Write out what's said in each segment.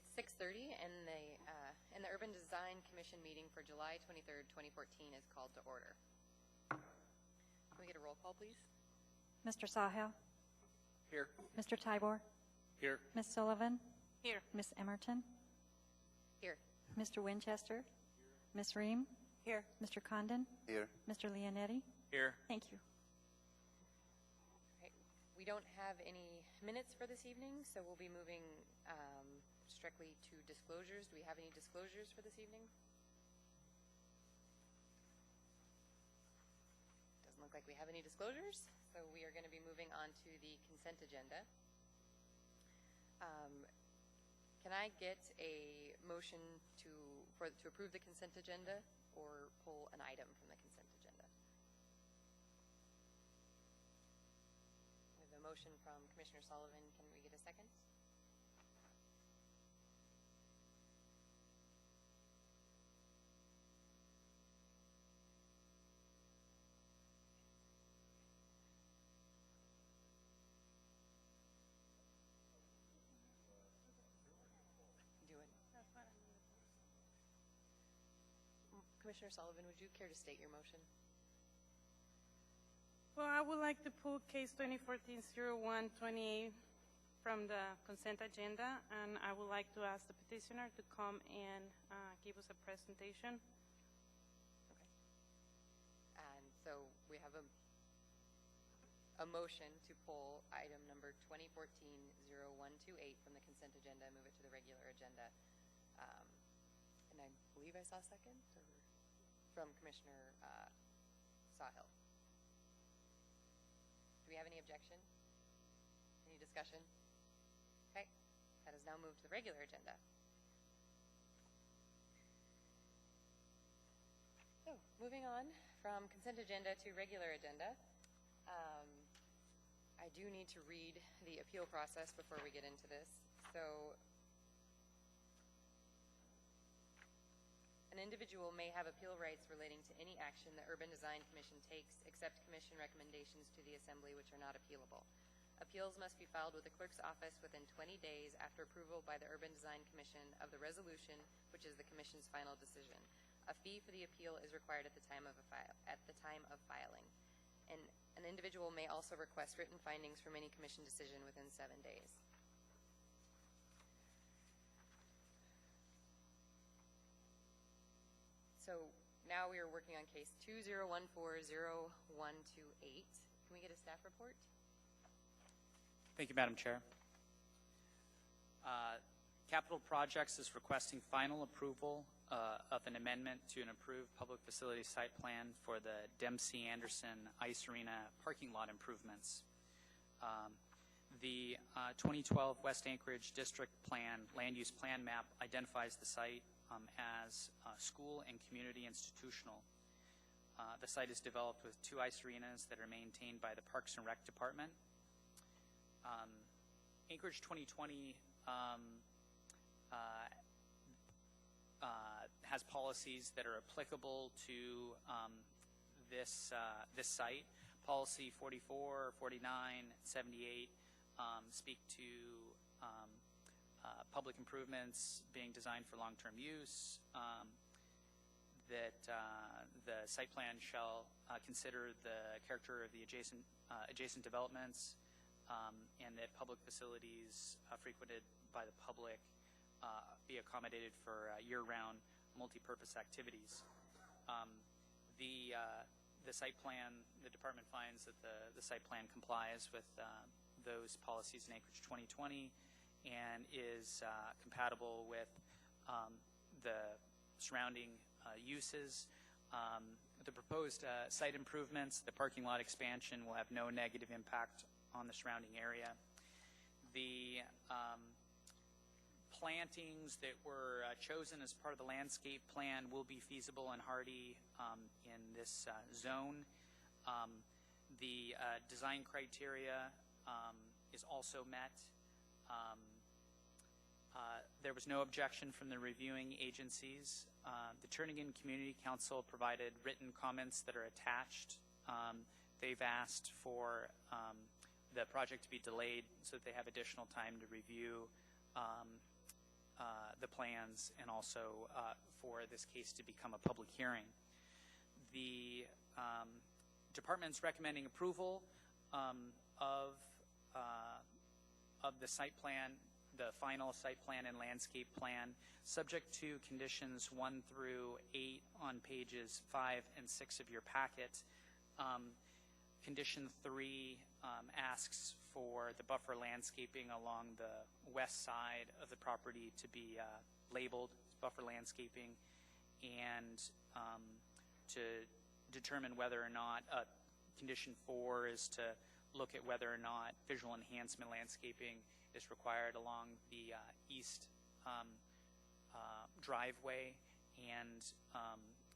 It's 6:30, and the Urban Design Commission meeting for July 23rd, 2014 is called to order. Can we get a roll call, please? Mr. Sahel? Here. Mr. Tybor? Here. Ms. Sullivan? Here. Ms. Emerton? Here. Mr. Winchester? Ms. Ream? Here. Mr. Condon? Here. Mr. Leonetti? Here. Thank you. Okay. We don't have any minutes for this evening, so we'll be moving strictly to disclosures. Do we have any disclosures for this evening? Doesn't look like we have any disclosures, so we are going to be moving on to the consent agenda. Can I get a motion to approve the consent agenda or pull an item from the consent agenda? We have a motion from Commissioner Sullivan. Can we get a second? Do it. Commissioner Sullivan, would you care to state your motion? Well, I would like to pull case 2014-0128 from the consent agenda, and I would like to ask the petitioner to come and give us a presentation. Okay. And so we have a motion to pull item number 2014-0128 from the consent agenda and move it to the regular agenda. And I believe I saw a second from Commissioner Sahel. Do we have any objection? Any discussion? Okay. That is now moved to the regular agenda. So, moving on from consent agenda to regular agenda. I do need to read the appeal process before we get into this. So, an individual may have appeal rights relating to any action the Urban Design Commission takes, except commission recommendations to the Assembly which are not appealable. Appeals must be filed with the clerk's office within 20 days after approval by the Urban Design Commission of the resolution, which is the commission's final decision. A fee for the appeal is required at the time of filing. And an individual may also request written findings from any commission decision within 7 days. So now we are working on case 2014-0128. Can we get a staff report? Thank you, Madam Chair. Capital Projects is requesting final approval of an amendment to an approved public facility site plan for the Dempsey Anderson Ice Arena parking lot improvements. The 2012 West Anchorage District Plan Land Use Plan map identifies the site as school and community institutional. The site is developed with 2 ice arenas that are maintained by the Parks and Rec Department. Anchorage 2020 has policies that are applicable to this site. Policy 44, 49, 78 speak to public improvements being designed for long-term use, that the site plan shall consider the character of the adjacent developments, and that public facilities frequented by the public be accommodated for year-round multi-purpose activities. The site plan, the department finds that the site plan complies with those policies in Anchorage 2020 and is compatible with the surrounding uses. The proposed site improvements, the parking lot expansion will have no negative impact on the surrounding area. The plantings that were chosen as part of the landscape plan will be feasible and hardy in this zone. The design criteria is also met. There was no objection from the reviewing agencies. The Turnagain Community Council provided written comments that are attached. They've asked for the project to be delayed so that they have additional time to review the plans and also for this case to become a public hearing. The department's recommending approval of the site plan, the final site plan and landscape plan, subject to conditions 1 through 8 on pages 5 and 6 of your packet. Condition 3 asks for the buffer landscaping along the west side of the property to be labeled as buffer landscaping, and to determine whether or not condition 4 is to look at whether or not visual enhancement landscaping is required along the east driveway and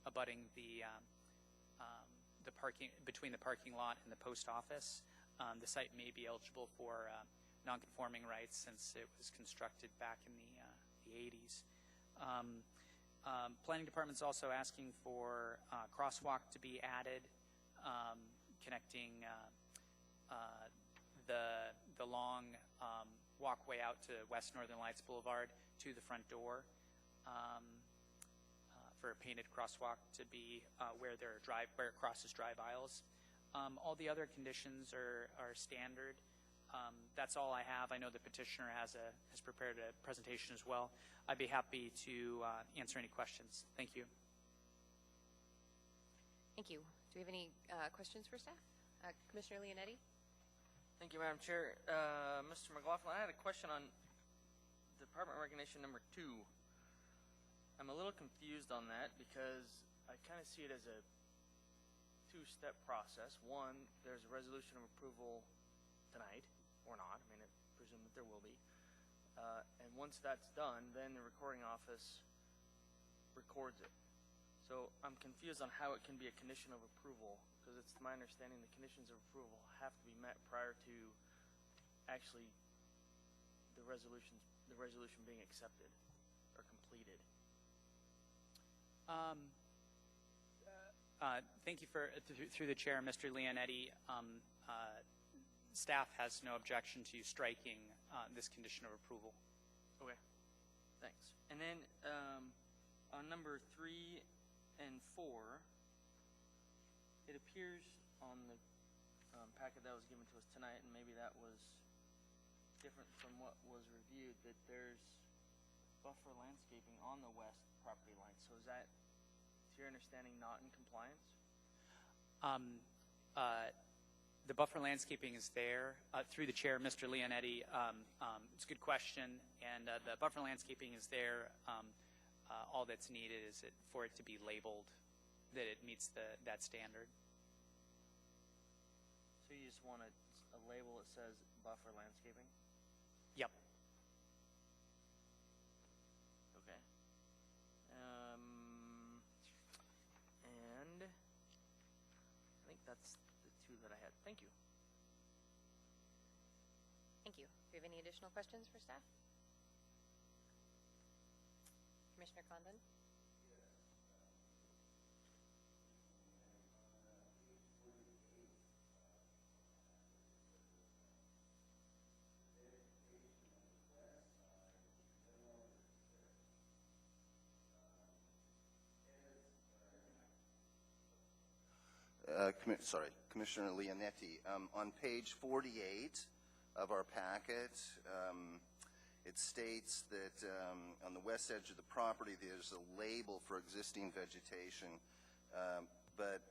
abutting the parking between the parking lot and the post office. The site may be eligible for non-conforming rights since it was constructed back in the 80s. Planning department's also asking for crosswalk to be added, connecting the long walkway out to West Northern Lights Boulevard to the front door, for a painted crosswalk to be where it crosses drive aisles. All the other conditions are standard. That's all I have. I know the petitioner has prepared a presentation as well. I'd be happy to answer any questions. Thank you. Thank you. Do we have any questions for staff? Commissioner Leonetti? Thank you, Madam Chair. Mr. McLaughlin, I had a question on Department Recognition number 2. I'm a little confused on that because I kind of see it as a two-step process. One, there's a resolution of approval tonight, or not. I mean, I presume that there will be. And once that's done, then the recording office records it. So I'm confused on how it can be a condition of approval, because it's my understanding the conditions of approval have to be met prior to actually the resolution being accepted or completed. Thank you for through the chair, Mr. Leonetti. Staff has no objection to striking this condition of approval. Okay, thanks. And then on number 3 and 4, it appears on the packet that was given to us tonight, and maybe that was different from what was reviewed, that there's buffer landscaping on the west property line. So is that, to your understanding, not in compliance? The buffer landscaping is there. Through the chair, Mr. Leonetti, it's a good question, and the buffer landscaping is there. All that's needed is for it to be labeled that it meets that standard. So you just want a label that says buffer landscaping? Yep. Okay. And I think that's the 2 that I had. Thank you. Thank you. Do we have any additional questions for staff? Commissioner Condon? Commissioner Leonetti, on page 48 of our packet, it states that on the west edge of the property there's a label for existing vegetation, but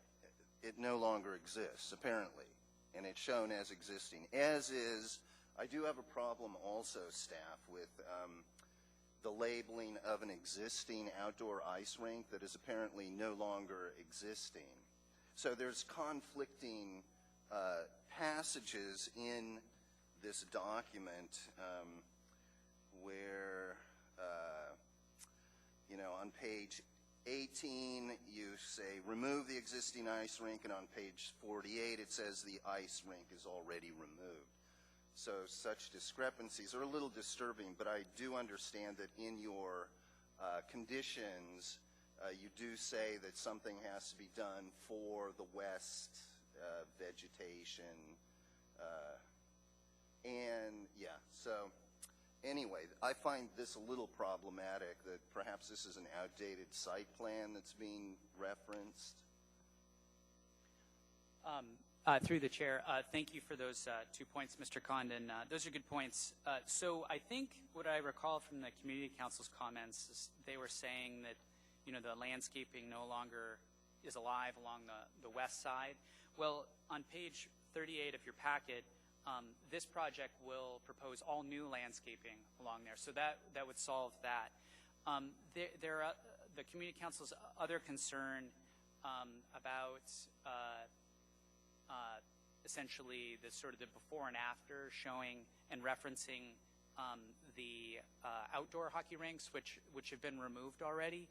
it no longer exists, apparently, and it's shown as existing. As is, I do have a problem also, staff, with the labeling of an existing outdoor ice rink that is apparently no longer existing. So there's conflicting passages in this document where, on page 18 you say remove the existing ice rink, and on page 48 it says the ice rink is already removed. So such discrepancies are a little disturbing, but I do understand that in your conditions you do say that something has to be done for the west vegetation, Anyway, I find this a little problematic, that perhaps this is an outdated site plan that's being referenced. Through the chair, thank you for those 2 points, Mr. Condon. Those are good points. So I think what I recall from the community council's comments is they were saying that, you know, the landscaping no longer is alive along the west side. Well, on page 38 of your packet, this project will propose all new landscaping along there. So that would solve that. The community council's other concern about essentially the sort of the before and after showing and referencing the outdoor hockey rinks, which have been removed already.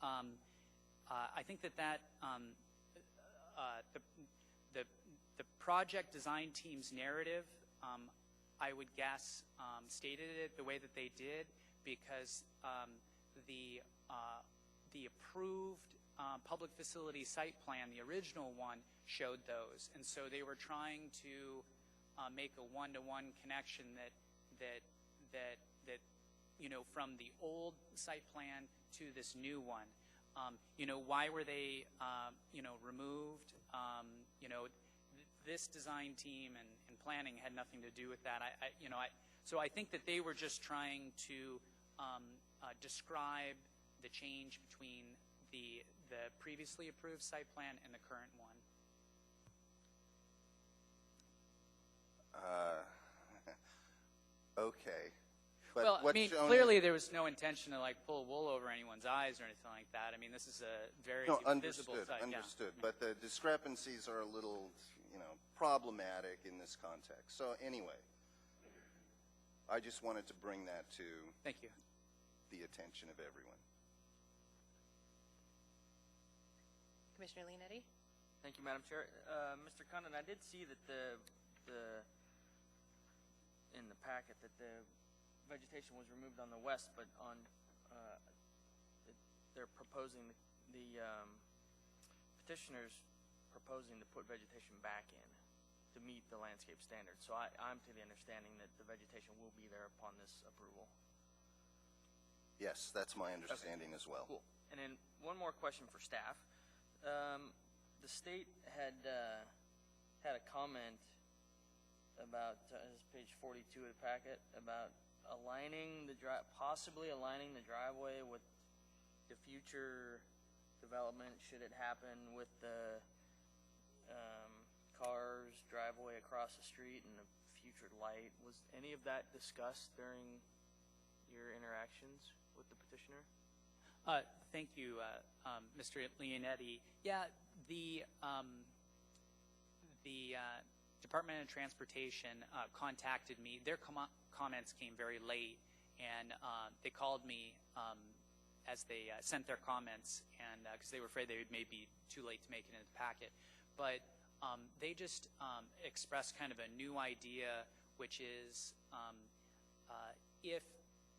I think that the project design team's narrative, I would guess, stated it the way that they did because the approved public facility site plan, the original one, showed those, and so they were trying to make a one-to-one connection that you know, from the old site plan to this new one. You know, why were they you know, removed? You know, this design team and planning had nothing to do with that. So I think that they were just trying to describe the change between the previously approved site plan and the current one. Okay. But Well, I what's mean, shown clearly there was no intention to like pull wool over anyone's eyes or anything like that. I mean, this is a very No, visible understood, site. understood. Yeah. But the discrepancies are a little, you know, problematic in this context. So anyway, I just wanted to bring that to Thank you. the attention of everyone. Commissioner Leonetti? Thank you, Madam Chair. Mr. Condon, I did see that in the packet that the vegetation was removed on the west, but on they're proposing the petitioners proposing to put vegetation back in to meet the landscape standards. So I'm to the understanding that the vegetation will be there upon this approval. Yes, that's my understanding as well. Cool. And then one more question for staff. The state had a comment about this is page 42 of the packet about possibly aligning the driveway with the future development should it happen with the cars driveway across the street and the future light. Was any of that discussed during your interactions with the petitioner? Thank you, Mr. Leonetti. Yeah, the Department of Transportation contacted me. Their comments came very late, and they called me as they sent their comments, and because they were afraid they would maybe too late to make it in the packet. But they just expressed kind of a new idea, which is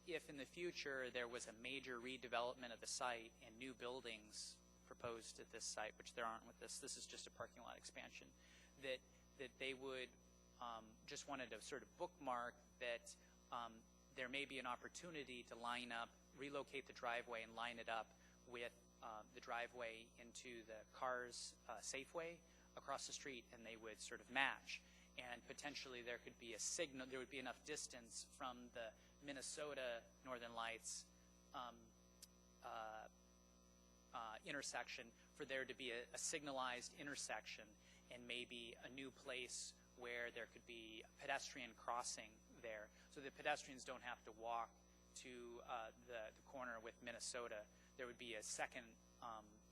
if in the future there was a major redevelopment of the site and new buildings proposed at this site, which there aren't with this is just a parking lot expansion, that they would just wanted to sort of bookmark that there may be an opportunity to relocate the driveway and line it up with the driveway into the cars Safeway across the street, and they would sort of match. And potentially there could be a signal, there would be enough distance from the Minnesota Northern Lights intersection for there to be a signalized intersection and maybe a new place where there could be a pedestrian crossing there, so that pedestrians don't have to walk to the corner with Minnesota. There would be a second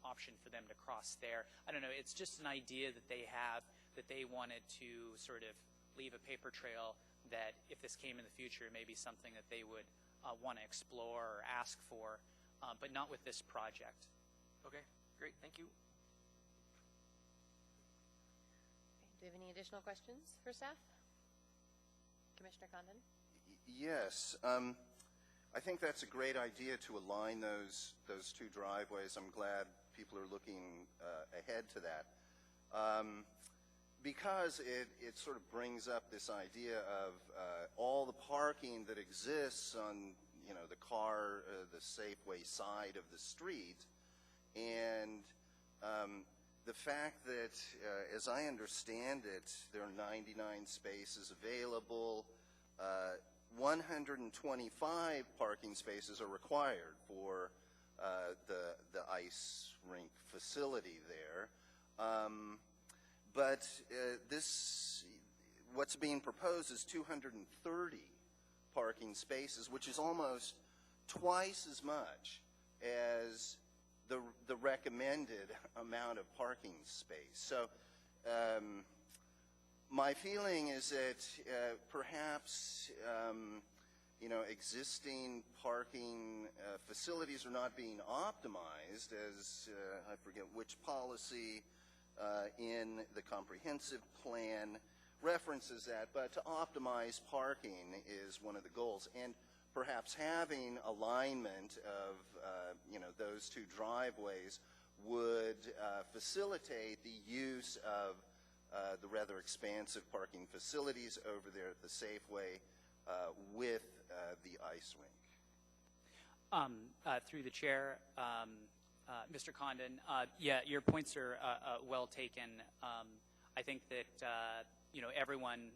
option for them to cross there. I don't know, it's just an idea that they have, that they wanted to sort of leave a paper trail that if this came in the future, maybe something that they would want to explore or ask for, but not with this project. Okay, great, thank you. Do you have any additional questions for staff? Commissioner Condon? Yes. I think that's a great idea to align those two driveways. I'm glad people are looking ahead to that. Because it sort of brings up this idea of all the parking that exists on, the Safeway side of the street. And the fact that, as I understand it, there are 99 spaces available, 125 parking spaces are required for the ice rink facility there. But what's being proposed is 230 parking spaces, which is almost twice as much as the recommended amount of parking space. So my feeling is that perhaps existing parking facilities are not being optimized, as I forget which policy in the comprehensive plan references that, but to optimize parking is one of the goals. And perhaps having alignment of those two driveways would facilitate the use of the rather expansive parking facilities over there at the Safeway with the ice rink. Through the chair, Mr. Condon, yeah, your points are well taken. I think that everyone,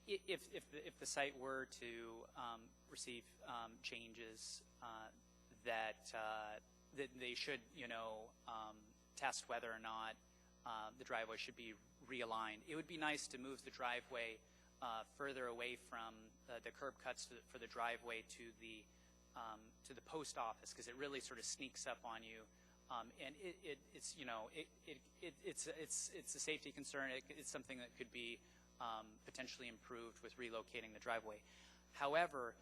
if the site were to receive changes, that they should test whether or not the driveway should be realigned. It would be nice to move the driveway further away from the curb cuts for the driveway to the post office, because it really sort of sneaks up on you, and it's a safety concern. It's something that could be potentially improved with relocating the driveway. However,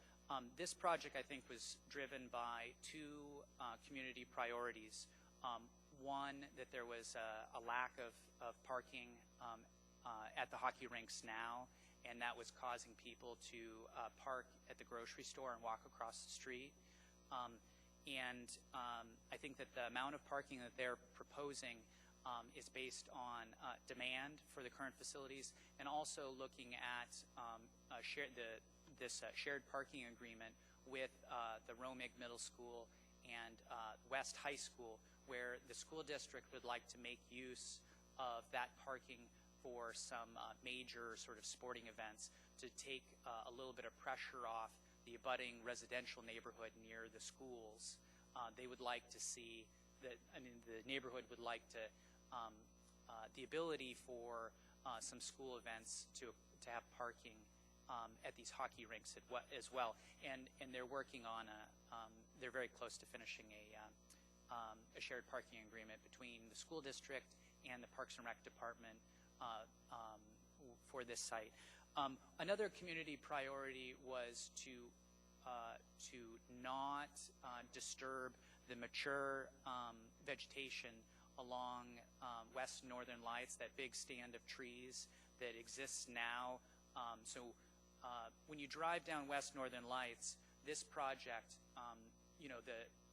this project, I think, was driven by two community priorities. One, that there was a lack of parking at the hockey rinks now, and that was causing people to park at the grocery store and walk across the street. I think that the amount of parking that they're proposing is based on demand for the current facilities, and also looking at this shared parking agreement with the Romig Middle School and West High School, where the school district would like to make use of that parking for some major sort of sporting events, to take a little bit of pressure off the abutting residential neighborhood near the schools. They would like to see that, the neighborhood would like to, the ability for some school events to have parking at these hockey rinks as well. And they're working on they're very close to finishing a shared parking agreement between the school district and the Parks and Rec Department for this site. Another community priority was to not disturb the mature vegetation along West Northern Lights, that big stand of trees that exists now. So when you drive down West Northern Lights, this project,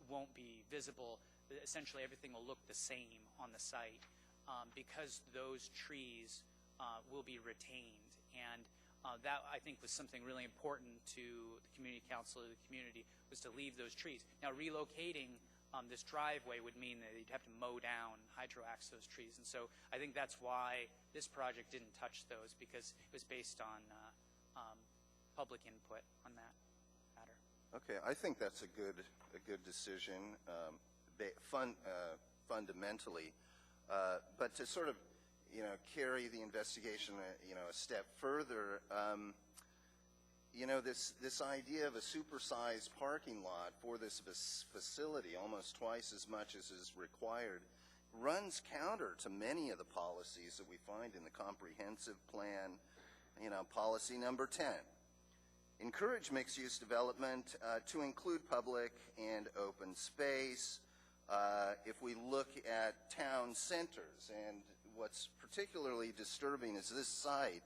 won't be visible. Essentially, everything will look the same on the site because those trees will be retained. And that, I think, was something really important to the community council, of the community, was to leave those trees. Now, relocating this driveway would mean that you'd have to mow down, hydroax those trees. And so I think that's why this project didn't touch those, because it was based on public input on that matter. Okay, I think that's a good decision, fundamentally. But to sort of, carry the investigation, a step further, this idea of a supersized parking lot for this facility, almost twice as much as is required, runs counter to many of the policies that we find in the comprehensive plan. Policy number 10, encourage mixed-use development to include public and open space. If we look at town centers, and what's particularly disturbing is this site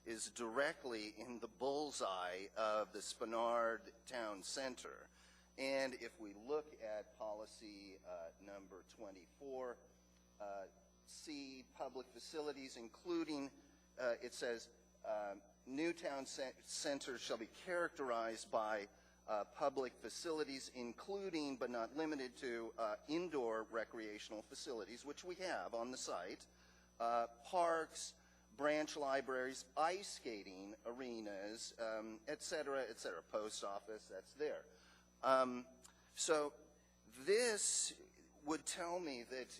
is directly in the bullseye of the Spenard Town Center. And if we look at policy number 24, C, public facilities, including, it says, new town centers shall be characterized by public facilities, including but not limited to indoor recreational facilities, which we have on the site, parks, branch libraries, ice skating arenas, et cetera, post office, that's there. So this would tell me that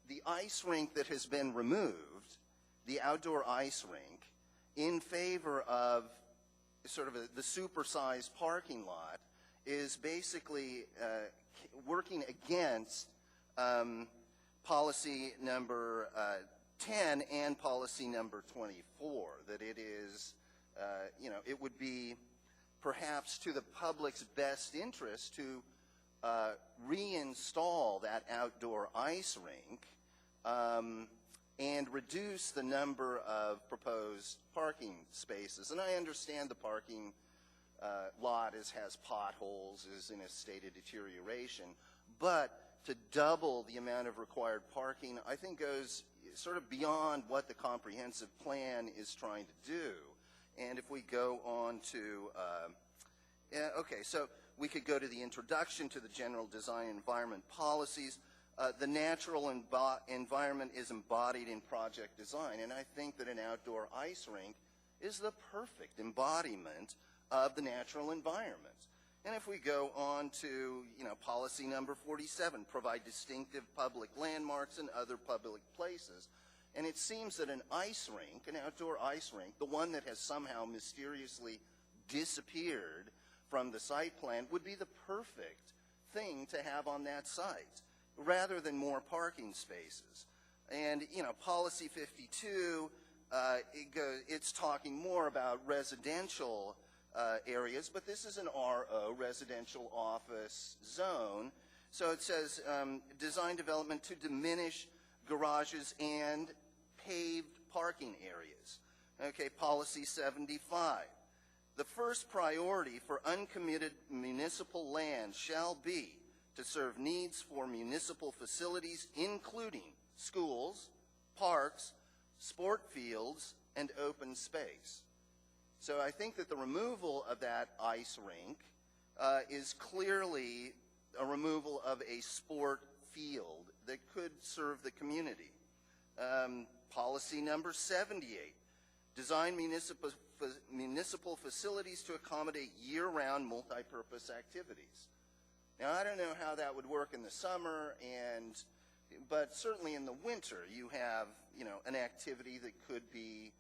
the ice rink that has been removed, the outdoor ice rink, in favor of sort of the supersized parking lot, is basically working against policy number 10 and policy number 24, that it is, it would be perhaps to the public's best interest to reinstall that outdoor ice rink and reduce the number of proposed parking spaces. And I understand the parking lot has potholes, is in a state of deterioration, but to double the amount of required parking, I think goes sort of beyond what the comprehensive plan is trying to do. And if we go on to, okay, so we could go to the introduction to the general design environment policies. The natural environment is embodied in project design, and I think that an outdoor ice rink is the perfect embodiment of the natural environment. And if we go on to, policy number 47, provide distinctive public landmarks and other public places. And it seems that an ice rink, an outdoor ice rink, the one that has somehow mysteriously disappeared from the site plan, would be the perfect thing to have on that site, rather than more parking spaces. And, policy 52, it's talking more about residential areas, but this is an RO, residential office zone. So it says design development to diminish garages and paved parking areas. Okay, policy 75. The first priority for uncommitted municipal land shall be to serve needs for municipal facilities, including schools, parks, sport fields, and open space. So I think that the removal of that ice rink is clearly a removal of a sport field that could serve the community. Policy number 78, design municipal facilities to accommodate year-round multi-purpose activities. Now, I don't know how that would work in the summer, but certainly in the winter, you have, an activity that could be,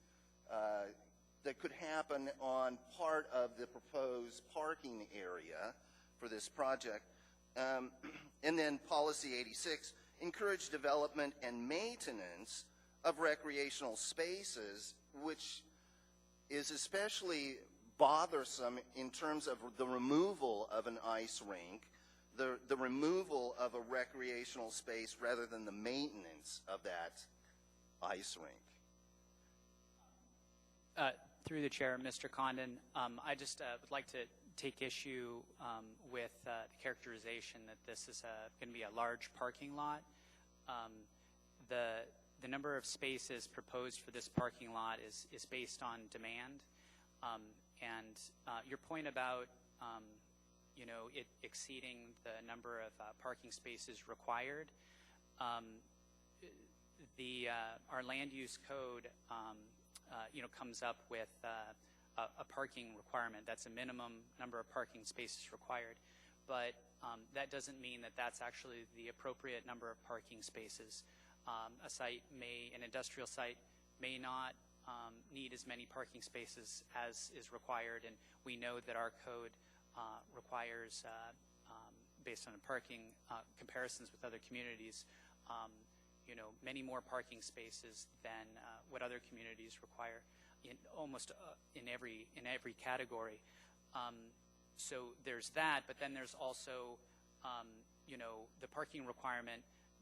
that could happen on part of the proposed parking area for this project. And then policy 86, encourage development and maintenance of recreational spaces, which is especially bothersome in terms of the removal of an ice rink, the removal of a recreational space rather than the maintenance of that ice rink. Through the chair, Mr. Condon, I just would like to take issue with the characterization that this is going to be a large parking lot. The number of spaces proposed for this parking lot is based on demand, and your point about it exceeding the number of parking spaces required, our land use code comes up with a parking requirement. That's a minimum number of parking spaces required, but that doesn't mean that that's actually the appropriate number of parking spaces. An industrial site may not need as many parking spaces as is required, and we know that our code requires, based on parking comparisons with other communities, many more parking spaces than what other communities require in every category. So there's that, but then there's also the parking requirement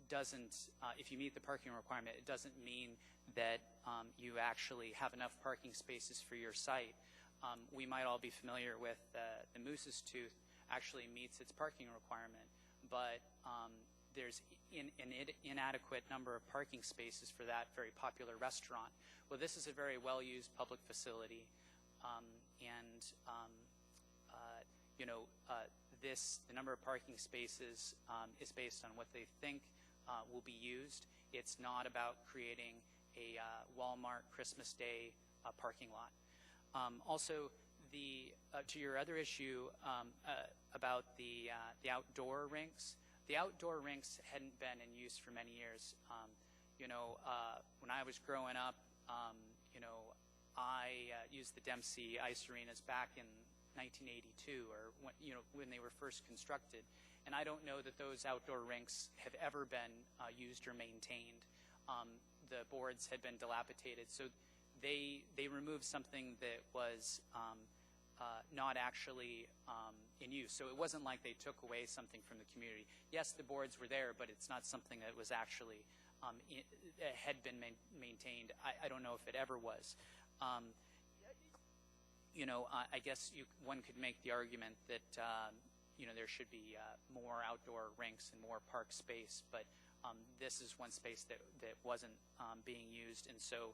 doesn't, if you meet the parking requirement, it doesn't mean that you actually have enough parking spaces for your site. We might all be familiar with the Moose's Tooth actually meets its parking requirement, but there's an inadequate number of parking spaces for that very popular restaurant. Well, this is a very well-used public facility, the number of parking spaces is based on what they think will be used. It's not about creating a Walmart Christmas Day parking lot. Also, to your other issue about the outdoor rinks, the outdoor rinks hadn't been in use for many years. When I was growing up, I used the Dempsey Ice Arenas back in 1982, or when they were first constructed, and I don't know that those outdoor rinks have ever been used or maintained. The boards had been dilapidated, so they removed something that was not actually in use. So it wasn't like they took away something from the community. Yes, the boards were there, but it's not something that was actually had been maintained. I don't know if it ever was. I guess one could make the argument that there should be more outdoor rinks and more park space, but this is one space that wasn't being used, and so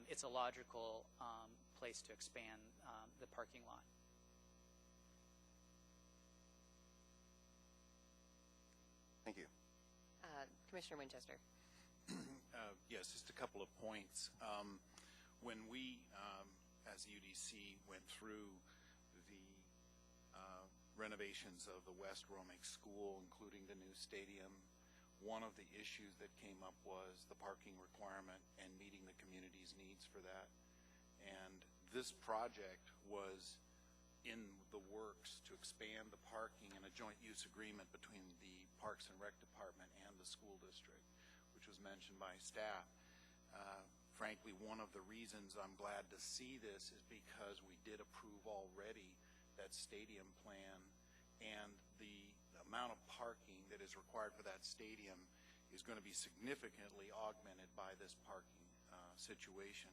it's a logical place to expand the parking lot. Thank you. Commissioner Winchester. Yes, just a couple of points. When we, as UDC, went through the renovations of the West Romick School, including the new stadium, one of the issues that came up was the parking requirement and meeting the community's needs for that. And this project was in the works to expand the parking in a joint use agreement between the Parks and Rec Department and the school district, which was mentioned by staff. Frankly, one of the reasons I'm glad to see this is because we did approve already that stadium plan, and the amount of parking that is required for that stadium is going to be significantly augmented by this parking situation.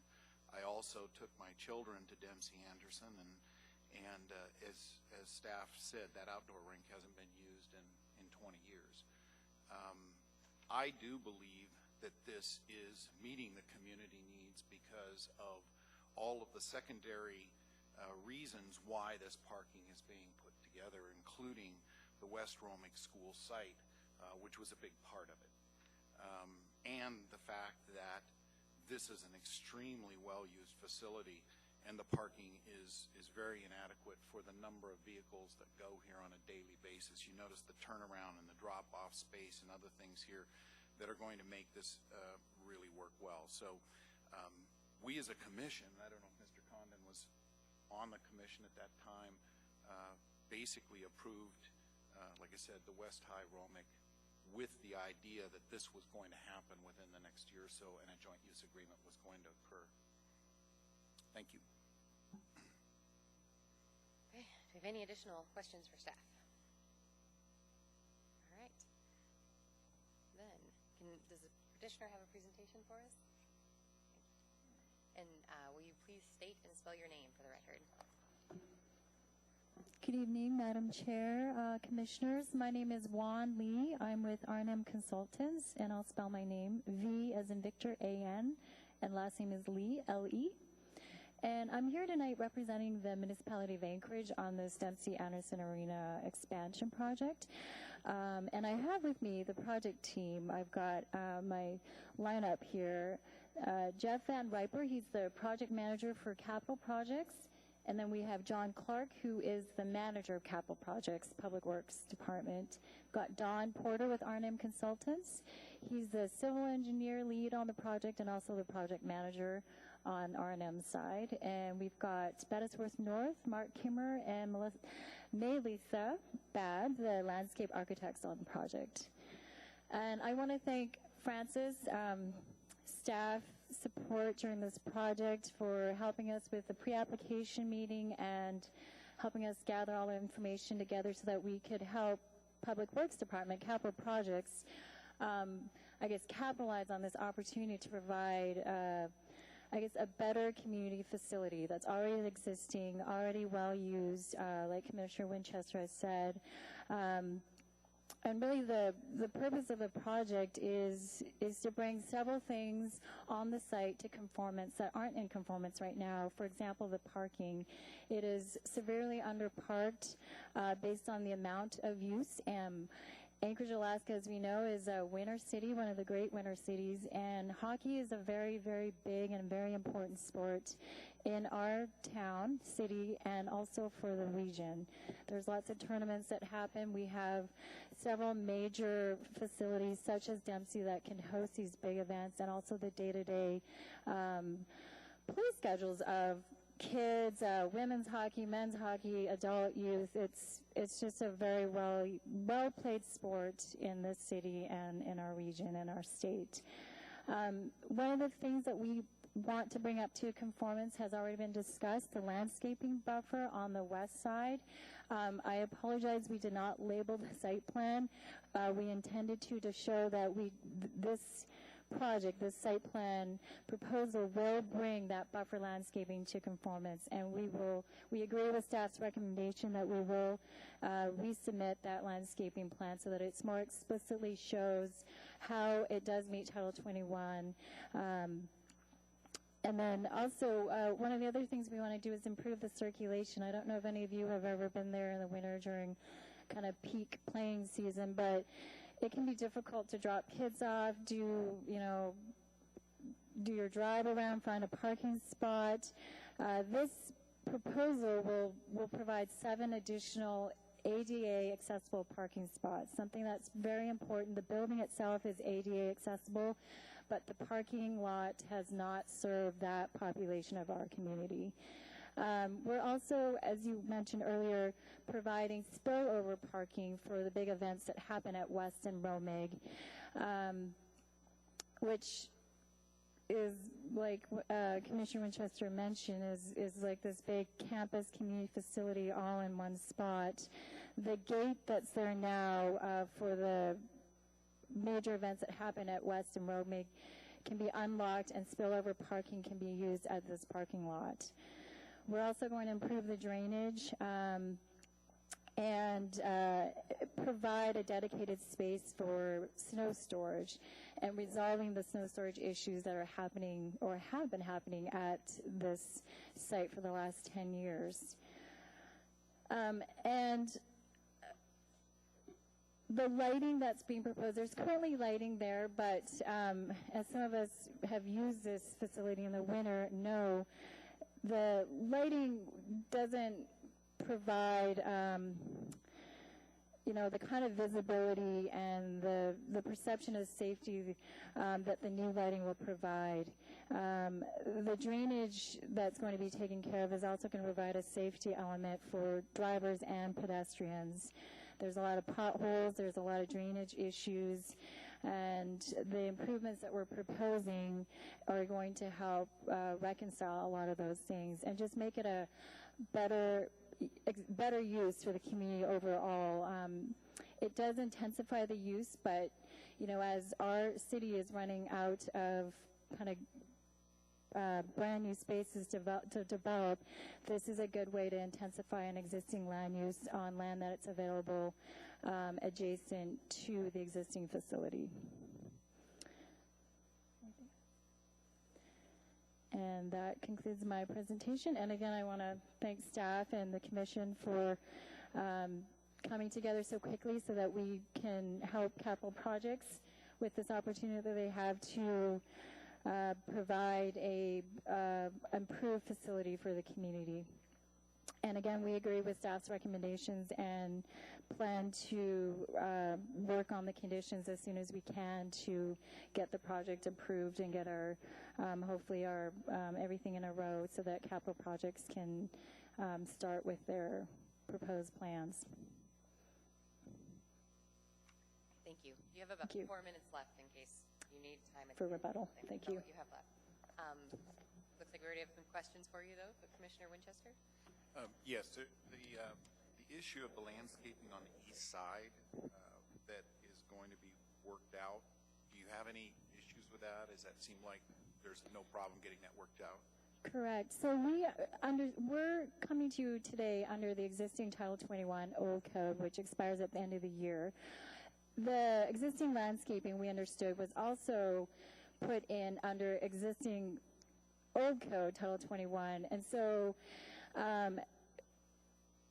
I also took my children to Dempsey Anderson, and as staff said, that outdoor rink hasn't been used in 20 years. I do believe that this is meeting the community needs because of all of the secondary reasons why this parking is being put together, including the West Romick School site, which was a big part of it, and the fact that this is an extremely well-used facility, and the parking is very inadequate for the number of vehicles that go here on a daily basis. You notice the turnaround and the drop-off space and other things here that are going to make this really work well. So we as a commission, I don't know if Mr. Condon was on the commission at that time, basically approved, like I said, the West High Romick with the idea that this was going to happen within the next year or so, and a joint use agreement was going to occur. Thank you. Okay. Do we have any additional questions for staff? All right. Then, does the petitioner have a presentation for us? And will you please state and spell your name for the record? Good evening, Madam Chair, Commissioners. My name is Juan Lee. I'm with R&M Consultants, and I'll spell my name V as in Victor, A-N, and last name is Lee, L-E. And I'm here tonight representing the municipality of Anchorage on this Dempsey Anderson Arena expansion project. And I have with me the project team. I've got my lineup here. Jeff Van Riper, he's the project manager for capital projects. And then we have John Clark, who is the manager of capital projects, Public Works Department. We've got Don Porter with R&M Consultants. He's the civil engineer lead on the project and also the project manager on R&M side. And we've got Bettisworth North, Mark Kimmer, and Melissa Bad, the landscape architects on the project. And I want to thank Francis, staff support during this project for helping us with the pre-application meeting and helping us gather all the information together so that we could help Public Works Department, capital projects, I guess, capitalize on this opportunity to provide, I guess, a better community facility that's already existing, already well used, like Commissioner Winchester has said. And really the purpose of the project is to bring several things on the site to conformance that aren't in conformance right now. For example, the parking. It is severely underparked based on the amount of use. Anchorage, Alaska, as we know, is a winter city, one of the great winter cities, and hockey is a very, very big and very important sport in our town, city, and also for the region. There's lots of tournaments that happen. We have several major facilities, such as Dempsey, that can host these big events, and also the day-to-day play schedules of kids, women's hockey, men's hockey, adult youth. It's just a very well played sport in this city and in our region and our state. One of the things that we want to bring up to conformance has already been discussed, the landscaping buffer on the west side. I apologize, we did not label the site plan. We intended to show that this project, this site plan proposal will bring that buffer landscaping to conformance, and we agree with staff's recommendation that we will resubmit that landscaping plan so that it's more explicitly shows how it does meet Title 21. And then also, one of the other things we want to do is improve the circulation. I don't know if any of you have ever been there in the winter during kind of peak playing season, but it can be difficult to drop kids off, do your drive around, find a parking spot. This proposal will provide 7 additional ADA accessible parking spots, something that's very important. The building itself is ADA accessible, but the parking lot has not served that population of our community. We're also, as you mentioned earlier, providing spillover parking for the big events that happen at West and Romig, which is like Commissioner Winchester mentioned, is like this big campus community facility all in one spot. The gate that's there now for the major events that happen at West and Romig can be unlocked, and spillover parking can be used at this parking lot. We're also going to improve the drainage and provide a dedicated space for snow storage and resolving the snow storage issues that are happening or have been happening at this site for the last 10 years. And the lighting that's being proposed, there's currently lighting there, but as some of us have used this facility in the winter know, the lighting doesn't provide, the kind of visibility and the perception of safety that the new lighting will provide. The drainage that's going to be taken care of is also going to provide a safety element for drivers and pedestrians. There's a lot of potholes, there's a lot of drainage issues, and the improvements that we're proposing are going to help reconcile a lot of those things and just make it a better use for the community overall. It does intensify the use, but as our city is running out of kind of brand new spaces to develop, this is a good way to intensify an existing land use on land that it's available adjacent to the existing facility. And that concludes my presentation. And again, I want to thank staff and the commission for coming together so quickly so that we can help capital projects with this opportunity that they have to provide a improved facility for the community. And again, we agree with staff's recommendations and plan to work on the conditions as soon as we can to get the project approved and get our, hopefully our everything in a row so that capital projects can start with their proposed plans. Thank you. You have about 4 minutes left in case you need time at For the end. rebuttal. Thank you. What you have left. Looks like we already have some questions for you, though, Commissioner Winchester. Yes, the issue of the landscaping on the east side that is going to be worked out, do you have any issues with that? Does that seem like there's no problem getting that worked out? Correct. So we're coming to you today under the existing Title 21 old code, which expires at the end of the year. the existing landscaping we understood was also put in under existing old code, Title 21. And so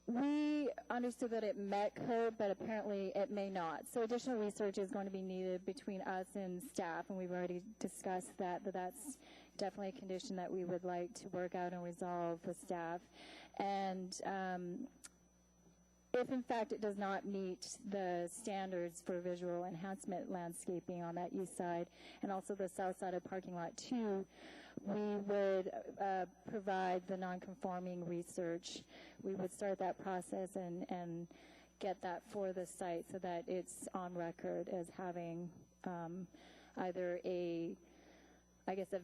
we understood that it met code, but apparently it may not. So additional research is going to be needed between us and staff, and we've already discussed that that's definitely a condition that we would like to work out and resolve with staff. And if in fact it does not meet the standards for visual enhancement landscaping on that east side and also the south side of parking lot 2, we would provide the non-conforming research. We would start that process and get that for the site so that it's on record as having either a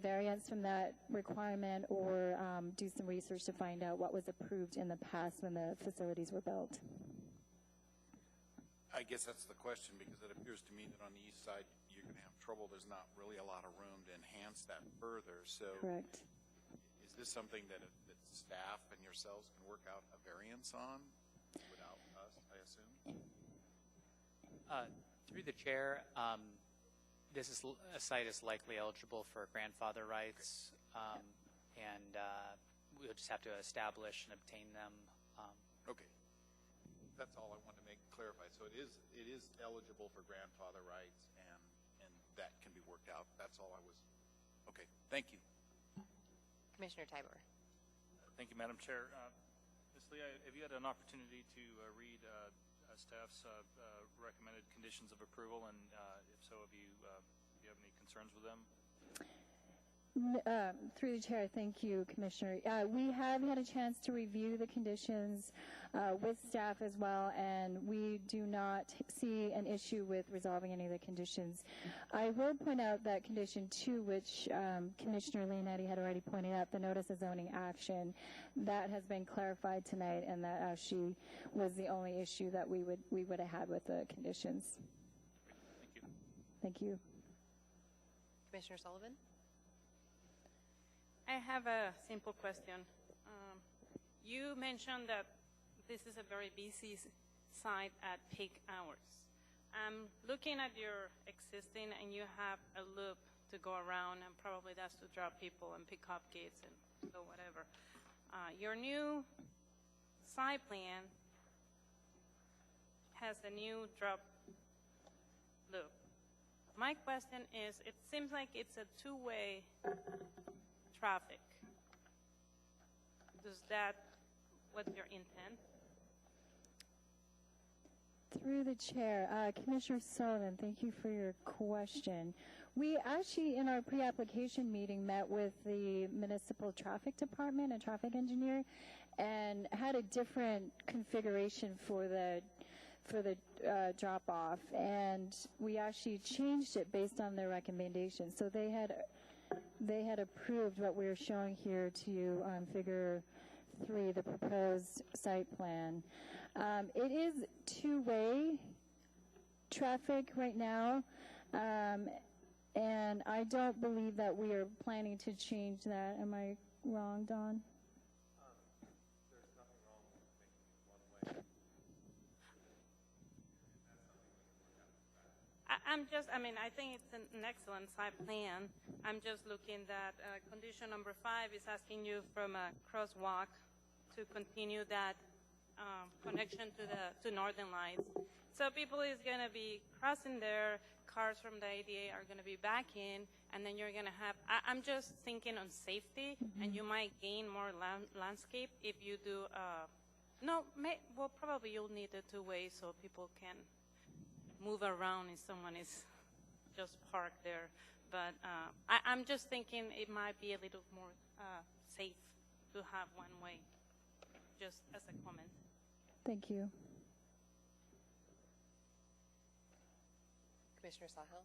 variance from that requirement or do some research to find out what was approved in the past when the facilities were built. I guess that's the question, because it appears to me that on the east side, you're going to have trouble. There's not really a lot of room to enhance that further. So Correct. Is this something that staff and yourselves can work out a variance on without us, I assume? Through the chair, this is a site is likely eligible for grandfather rights, and we'll just have to establish and obtain them. Okay. That's all I wanted to make clarified. So it is eligible for grandfather rights, and that can be worked out. That's all I was. Okay. Thank you. Commissioner Tybor. Thank you, Madam Chair. Ms. Lee, have you had an opportunity to read staff's recommended conditions of approval, and if so, do you have any concerns with them? Through the chair, thank you, Commissioner. We have had a chance to review the conditions with staff as well, and we do not see an issue with resolving any of the conditions. I will point out that Condition 2, which Commissioner Leonetti had already pointed out, the notice of zoning action, that has been clarified tonight, and that actually was the only issue that we would have had with the conditions. Thank you. Thank you. Commissioner Sullivan. I have a simple question. You mentioned that this is a very busy site at peak hours. I'm looking at your existing, and you have a loop to go around, and probably that's to drop people and pick up kids and so whatever. Your new site plan has a new drop loop. My question is, it seems like it's a two-way traffic. What's your intent? Through the chair, Commissioner Sullivan, thank you for your question. We actually, in our pre-application meeting, met with the municipal traffic department and traffic engineer, and had a different configuration for the drop-off, and we actually changed it based on their recommendations. So they had approved what we're showing here to you on Figure 3, the proposed site plan. It is two-way traffic right now, and I don't believe that we are planning to change that. Am I wrong, Don? There's nothing wrong with making it one way. I think it's an excellent site plan. I'm just looking that condition number 5 is asking you from a crosswalk to continue that connection to Northern Lights. So people is going to be crossing there, cars from the ADA are going to be back in, and then you're going to have, I'm just thinking on safety, and you might gain more landscape if you do, probably you'll need the two-way so people can move around if someone is just parked there. But I'm just thinking it might be a little more safe to have one way, just as a comment. Thank you. Commissioner Sahel.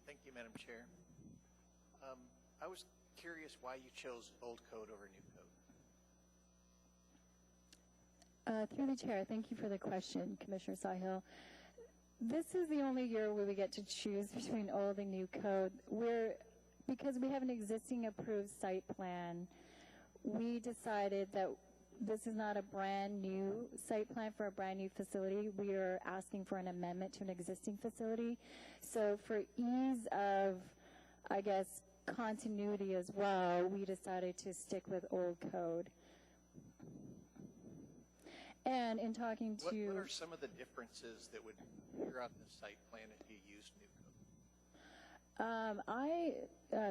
Thank you, Madam Chair. I was curious why you chose old code over new code. Through the chair, thank you for the question, Commissioner Sahil. This is the only year where we get to choose between old and new code. Because we have an existing approved site plan, we decided that this is not a brand new site plan for a brand new facility. We are asking for an amendment to an existing facility. So for ease of, I guess, continuity as well, we decided to stick with old code. And in talking to... What are some of the differences that would figure out the site plan if you used new code?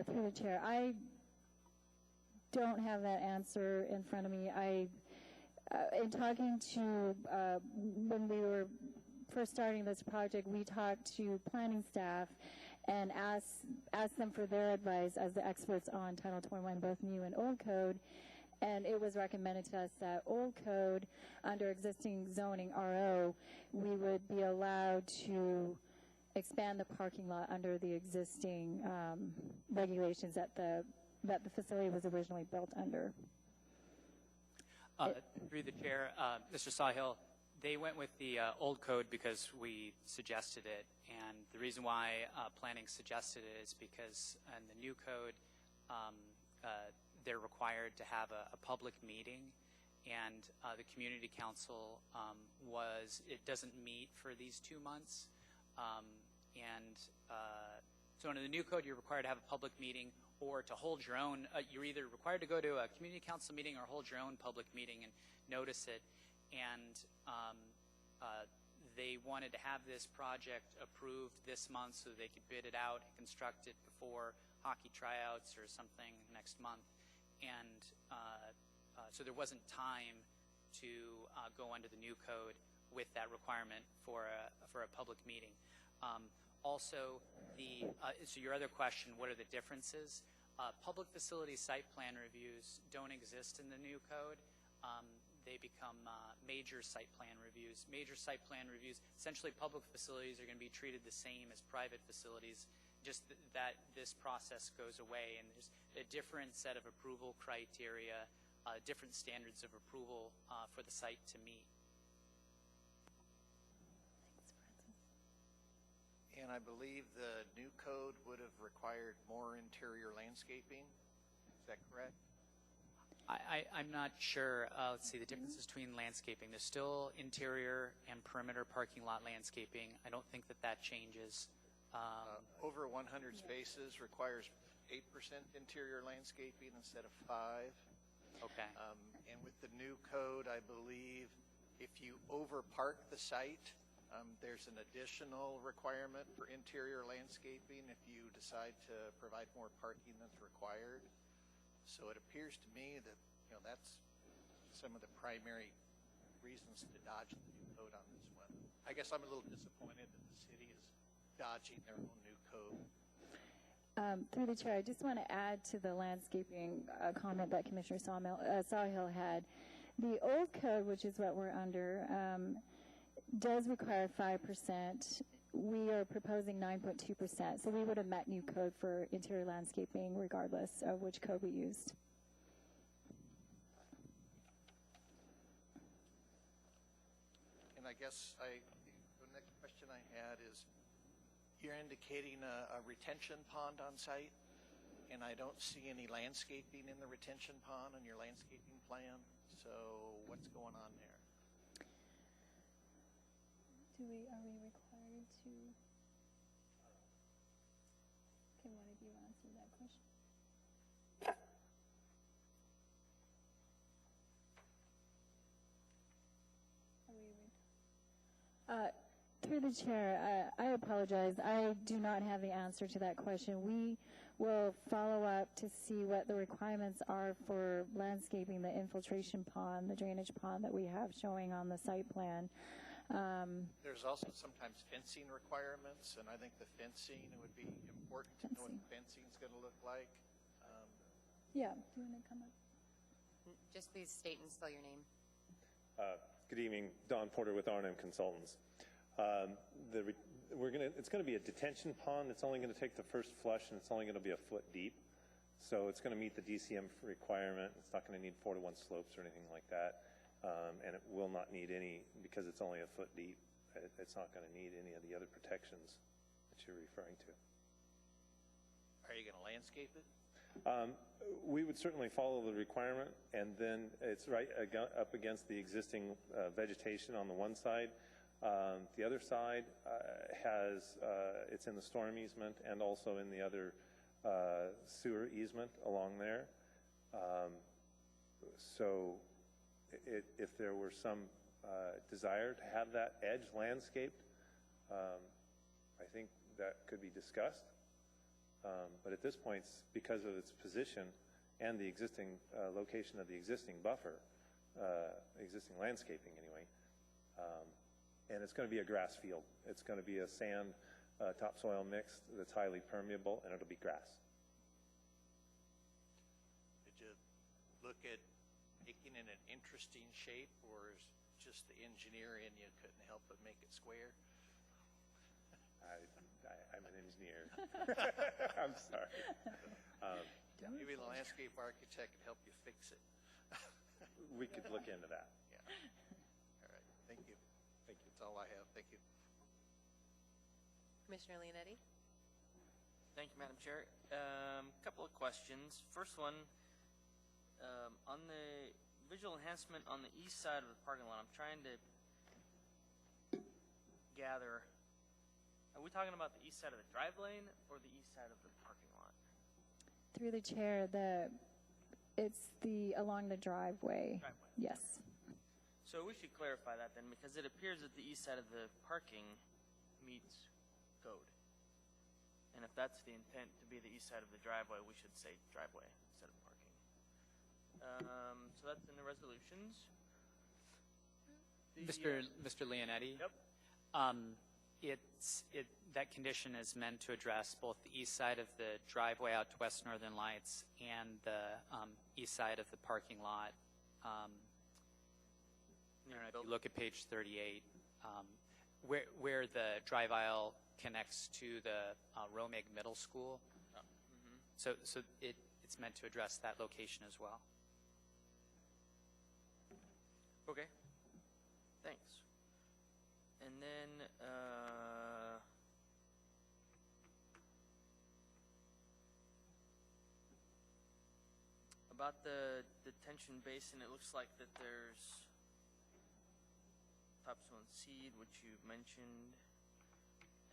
Through the chair, I don't have that answer in front of me. In talking to, when we were first starting this project, we talked to planning staff and asked them for their advice as the experts on Title 21, both new and old code. And it was recommended to us that old code, under existing zoning RO, we would be allowed to expand the parking lot under the existing regulations that the facility was originally built under. Through the chair, Mr. Sawhill, they went with the old code because we suggested it, and the reason why planning suggested it is because in the new code, they're required to have a public meeting, and the community council it doesn't meet for these 2 months, so under the new code, you're required to have a public meeting or to hold your own. You're either required to go to a community council meeting or hold your own public meeting and notice it. And they wanted to have this project approved this month so they could bid it out and construct it before hockey tryouts or something next month. And so there wasn't time to go under the new code with that requirement for a public meeting. Also, so your other question, what are the differences? Public facility site plan reviews don't exist in the new code. They become major site plan reviews. Major site plan reviews, essentially public facilities are going to be treated the same as private facilities, just that this process goes away, and there's a different set of approval criteria, different standards of approval for the site to meet. And I believe the new code would have required more interior landscaping. Is that correct? I'm not sure. Let's see, the difference between landscaping. There's still interior and perimeter parking lot landscaping. I don't think that changes. Over 100 spaces requires 8% interior landscaping instead of 5. Okay. And with the new code, I believe if you overpark the site, there's an additional requirement for interior landscaping if you decide to provide more parking than's required. So it appears to me that that's some of the primary reasons to dodge the new code on this one. I guess I'm a little disappointed that the city is dodging their own new code. Through the chair, I just want to add to the landscaping comment that Commissioner Sawhill had. The old code, which is what we're under, does require 5%. We are proposing 9.2%, so we would have met new code for interior landscaping regardless of which code we used. And I guess the next question I had is, you're indicating a retention pond on site, and I don't see any landscaping in the retention pond on your landscaping plan, so what's going on there? Are we required to? Can one of you answer that question? Through the chair, I apologize. I do not have the answer to that question. We will follow up to see what the requirements are for landscaping the infiltration pond, the drainage pond that we have showing on the site plan. There's also sometimes fencing requirements, and I think the fencing, it would be important to know what the fencing is going to look like. Yeah, do you want to come up? Just please state and spell your name. Good evening, Don Porter with R&M Consultants. It's going to be a detention pond. It's only going to take the first flush, and it's only going to be a foot deep. So it's going to meet the DCM requirement. It's not going to need 4-to-1 slopes or anything like that. And it will not need any, because it's only a foot deep, it's not going to need any of the other protections that you're referring to. Are you going to landscape it? We would certainly follow the requirement, and then it's right up against the existing vegetation on the one side. The other side it's in the storm easement and also in the other sewer easement along there. So if there were some desire to have that edge landscaped, I think that could be discussed. But at this point, because of its position and the existing location of the existing buffer, existing landscaping anyway, and it's going to be a grass field. It's going to be a sand topsoil mix that's highly permeable, and it'll be grass. Did you look at making it an interesting shape, or is just the engineer in you couldn't help but make it square? I'm an engineer. I'm sorry. Maybe the landscape architect could help you fix it. We could look into that. Yeah. All right. Thank you. Thank you. That's all I have. Thank you. Commissioner Leonetti? Thank you, Madam Chair. Couple of questions. First one, on the visual enhancement on the east side of the parking lot, I'm trying to gather, are we talking about the east side of the drive lane or the east side of the parking lot? Through the chair, it's along the driveway. Yes. So we should clarify that then, because it appears that the east side of the parking meets code. And if that's the intent to be the east side of the driveway, we should say driveway instead of parking. So that's in the resolutions. Mr. Leonetti? Yep. That condition is meant to address both the east side of the driveway out to West Northern Lights and the east side of the parking lot. If you look at page 38, where the drive aisle connects to the Romig Middle School. So it's meant to address that location as well. Okay. Thanks. And then about the detention basin, it looks like that there's topsoil and seed, which you've mentioned,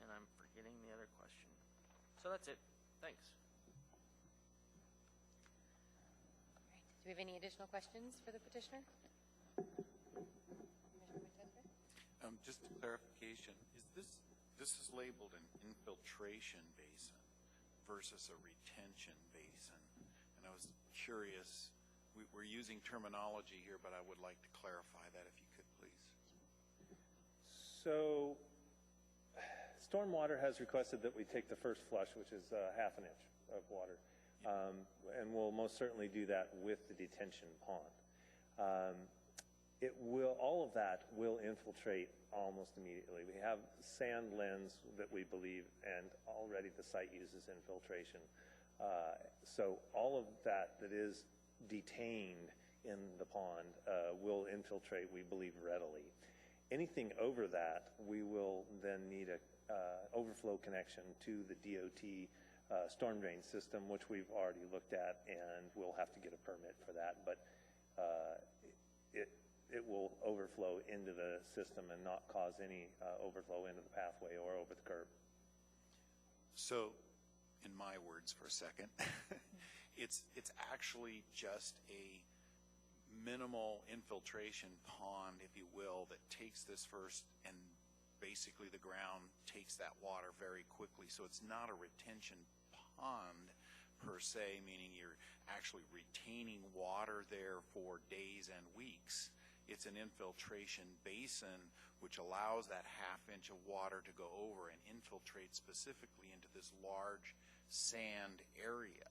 and I'm forgetting the other question. So that's it. Thanks. All right. Do we have any additional questions for the petitioner? Commissioner Winchester? Just a clarification, this is labeled an infiltration basin versus a retention basin. And I was curious, we're using terminology here, but I would like to clarify that if you could, please. So Stormwater has requested that we take the first flush, which is half an inch of water. And we'll most certainly do that with the detention pond. All of that will infiltrate almost immediately. We have sand lens that we believe, and already the site uses infiltration. So all of that is detained in the pond will infiltrate, we believe, readily. Anything over that, we will then need a overflow connection to the DOT storm drain system, which we've already looked at, and we'll have to get a permit for that. But it will overflow into the system and not cause any overflow into the pathway or over the curb. So, in my words for a second, it's actually just a minimal infiltration pond, if you will, that takes this first, and basically the ground takes that water very quickly. So it's not a retention pond per se, meaning you're actually retaining water there for days and weeks. It's an infiltration basin which allows that half inch of water to go over and infiltrate specifically into this large sand area,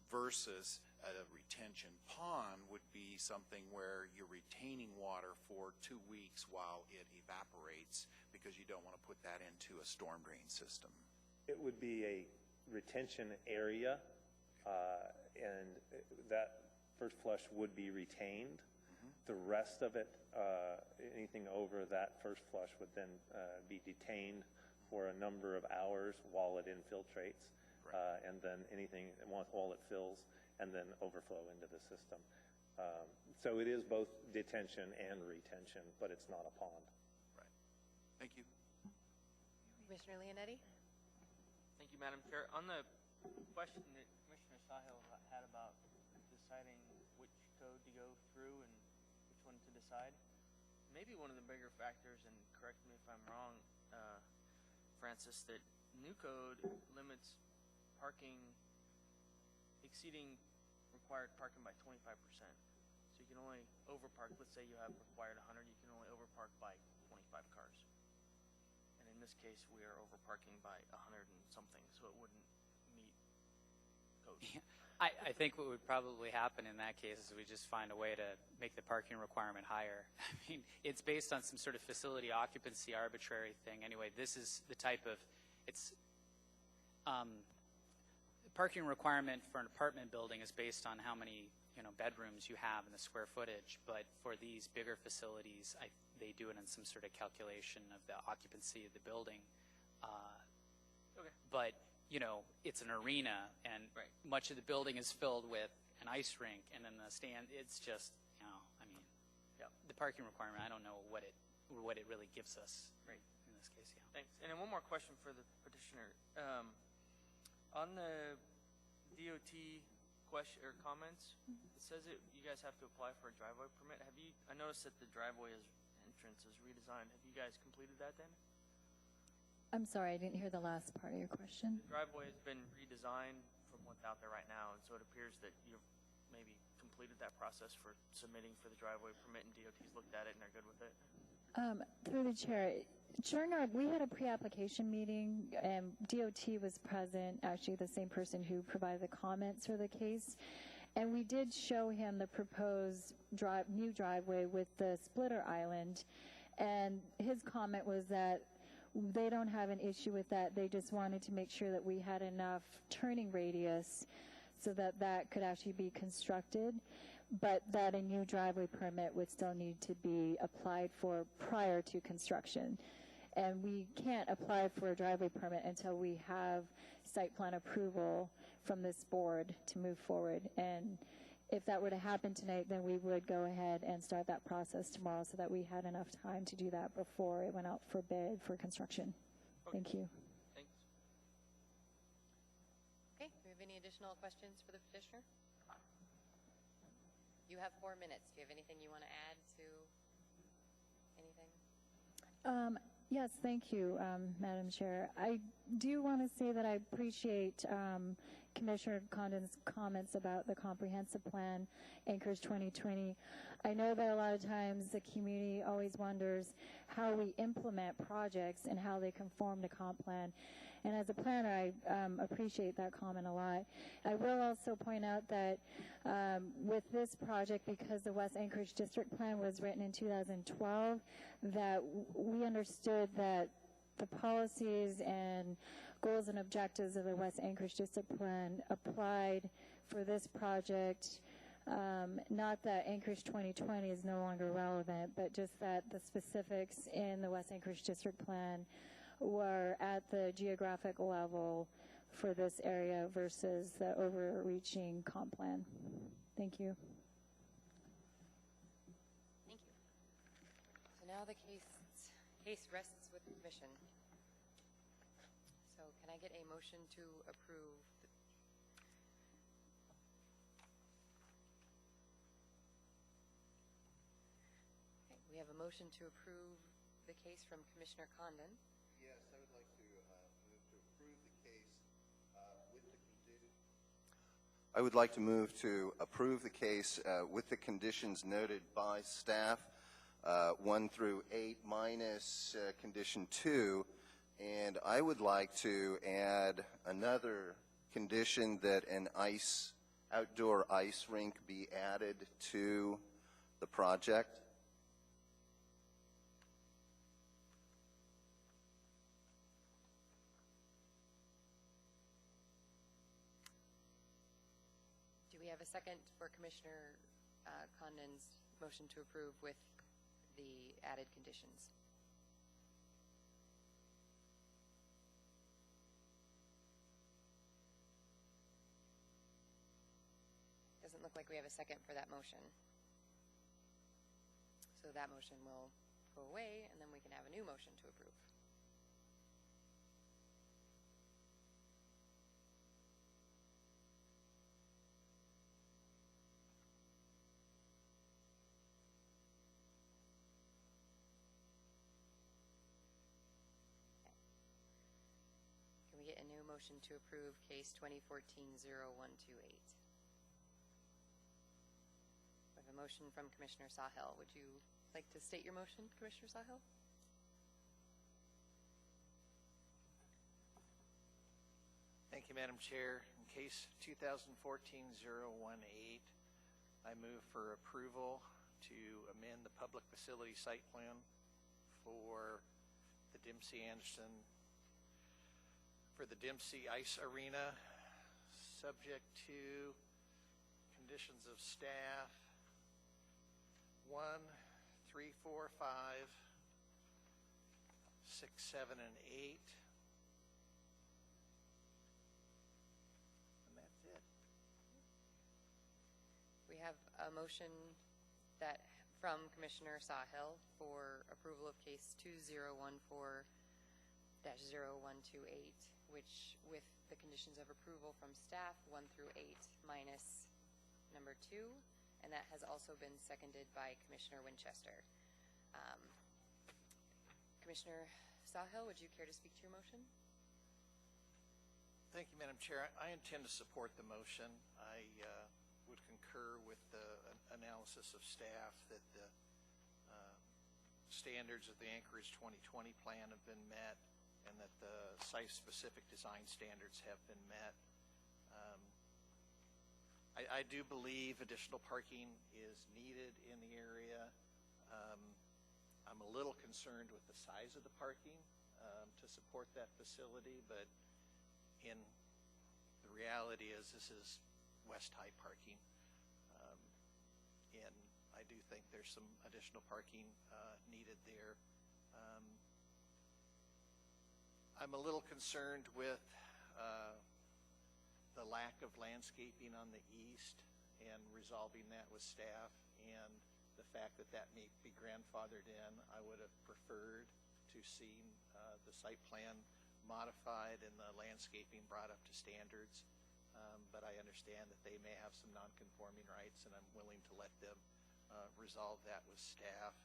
versus a retention pond would be something where you're retaining water for 2 weeks while it evaporates, because you don't want to put that into a storm drain system. It would be a retention area, and that first flush would be retained. The rest of it, anything over that first flush, would then be detained for a number of hours while it infiltrates. and then anything, once all it fills, and then overflow into the system. So it is both detention and retention, but it's not a pond. Right. Thank you. Commissioner Leonetti? Thank you, Madam Chair. On the question that Commissioner Sahil had about deciding which code to go through and which one to decide, maybe one of the bigger factors, and correct me if I'm wrong, Francis, that new code limits parking exceeding required parking by 25%. So you can only overpark, let's say you have required 100, you can only overpark by 25 cars. And in this case, we are overparking by 100 and something, so it wouldn't meet code. I think what would probably happen in that case is we just find a way to make the parking requirement higher. I mean, it's based on some sort of facility occupancy arbitrary thing. Anyway, this is the type of, it's, parking requirement for an apartment building is based on how many, bedrooms you have and the square footage. But for these bigger facilities, they do it in some sort of calculation of the occupancy of the building. Okay. But it's an arena, and Right. much of the building is filled with an ice rink, and then the stand. It's just, Yeah. the parking requirement. I don't know what it really gives us. Right. In this case, yeah. Thanks. And then one more question for the petitioner. On the DOT question or comments, it says that you guys have to apply for a driveway permit. I noticed that the driveway entrance is redesigned. Have you guys completed that then? I'm sorry, I didn't hear the last part of your question. The driveway has been redesigned from what's out there right now, and so it appears that you've maybe completed that process for submitting for the driveway permit, and DOT's looked at it and they're good with it. Through the chair, we had a pre-application meeting, and DOT was present, actually the same person who provided the comments for the case, and we did show him the proposed new driveway with the splitter island, and his comment was that they don't have an issue with that. They just wanted to make sure that we had enough turning radius so that that could actually be constructed, but that a new driveway permit would still need to be applied for prior to construction. And we can't apply for a driveway permit until we have site plan approval from this board to move forward. And if that were to happen tonight, then we would go ahead and start that process tomorrow so that we had enough time to do that before it went out for bid for construction. Okay. Thank you. Thanks. Okay, do we have any additional questions for the petitioner? You have 4 minutes. Do you have anything you want to add to anything? Yes, thank you, Madam Chair. I do want to say that I appreciate Commissioner Condon's comments about the comprehensive plan, Anchorage 2020. I know that a lot of times the community always wonders how we implement projects and how they conform to comp plan. And as a planner, I appreciate that comment a lot. I will also point out that with this project, because the West Anchorage District Plan was written in 2012, that we understood that the policies and goals and objectives of the West Anchorage District Plan applied for this project. Not that Anchorage 2020 is no longer relevant, but just that the specifics in the West Anchorage District Plan were at the geographic level for this area versus the overreaching comp plan. Thank you. Thank you. So now the case rests with the commission. So can I get a motion to approve? Okay, we have a motion to approve the case from Commissioner Condon. Yes, I would like to move to approve the case with the condition. I would like to move to approve the case with the conditions noted by staff, 1 through 8 minus condition 2, and I would like to add another condition that an outdoor ice rink be added to the project. Do we have a second for Commissioner Condon's motion to approve with the added conditions? like we have a second for that motion. So that motion will go away, and then we can have a new motion to approve. Can we get a new motion to approve case 2014-0128? We have a motion from Commissioner Sahel. Would you like to state your motion, Commissioner Sahel? Thank you, Madam Chair. In case 2014-018, I move for approval to amend the public facility site plan for the Dempsey Ice Arena, subject to conditions of staff 1, 3, 4, 5, 6, 7, and 8. And that's it. We have a motion that from Commissioner Sahel for approval of case 2014-0128, which with the conditions of approval from staff 1 through 8 minus number 2, and that has also been seconded by Commissioner Winchester. Commissioner Sahel, would you care to speak to your motion? Thank you, Madam Chair. I intend to support the motion. I would concur with the analysis of staff that the standards of the Anchorage 2020 plan have been met and that the site-specific design standards have been met. I do believe additional parking is needed in the area. I'm a little concerned with the size of the parking to support that facility, but in the reality is this is West High parking, and I do think there's some additional parking needed there. I'm a little concerned with the lack of landscaping on the east and resolving that with staff, and the fact that that may be grandfathered in. I would have preferred to see the site plan modified and the landscaping brought up to standards, but I understand that they may have some non-conforming rights, and I'm willing to let them resolve that with staff.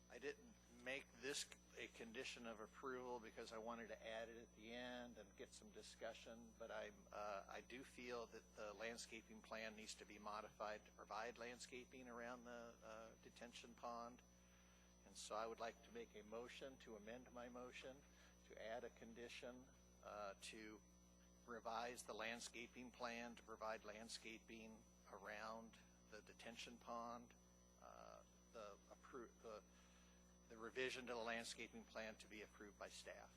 I didn't make this a condition of approval because I wanted to add it at the end and get some discussion, but I do feel that the landscaping plan needs to be modified to provide landscaping around the detention pond. And so I would like to make a motion to amend my motion to add a condition to revise the landscaping plan to provide landscaping around the detention pond, the revision to the landscaping plan to be approved by staff.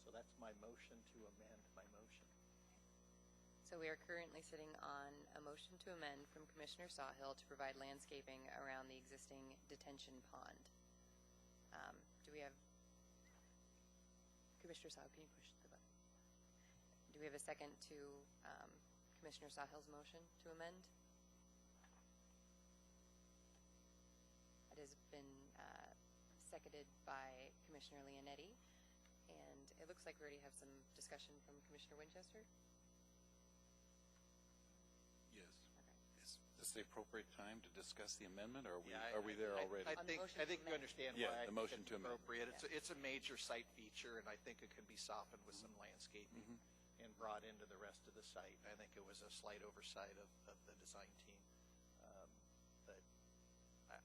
So that's my motion to amend my motion. So we are currently sitting on a motion to amend from Commissioner Sawhill to provide landscaping around the existing detention pond. Do we have, Commissioner Sawhill, can you push the button? Do we have a second to Commissioner Sawhill's motion to amend? It has been seconded by Commissioner Leonetti, and it looks like we already have some discussion from Commissioner Winchester. Yes. Okay. Is this the appropriate time to discuss the amendment, or Yeah, are we there already? I think you understand Yeah, why I the think motion it's to amend. appropriate. It's a major site feature, and I think it could be softened with some landscaping and brought into the rest of the site. I think it was a slight oversight of the design team. But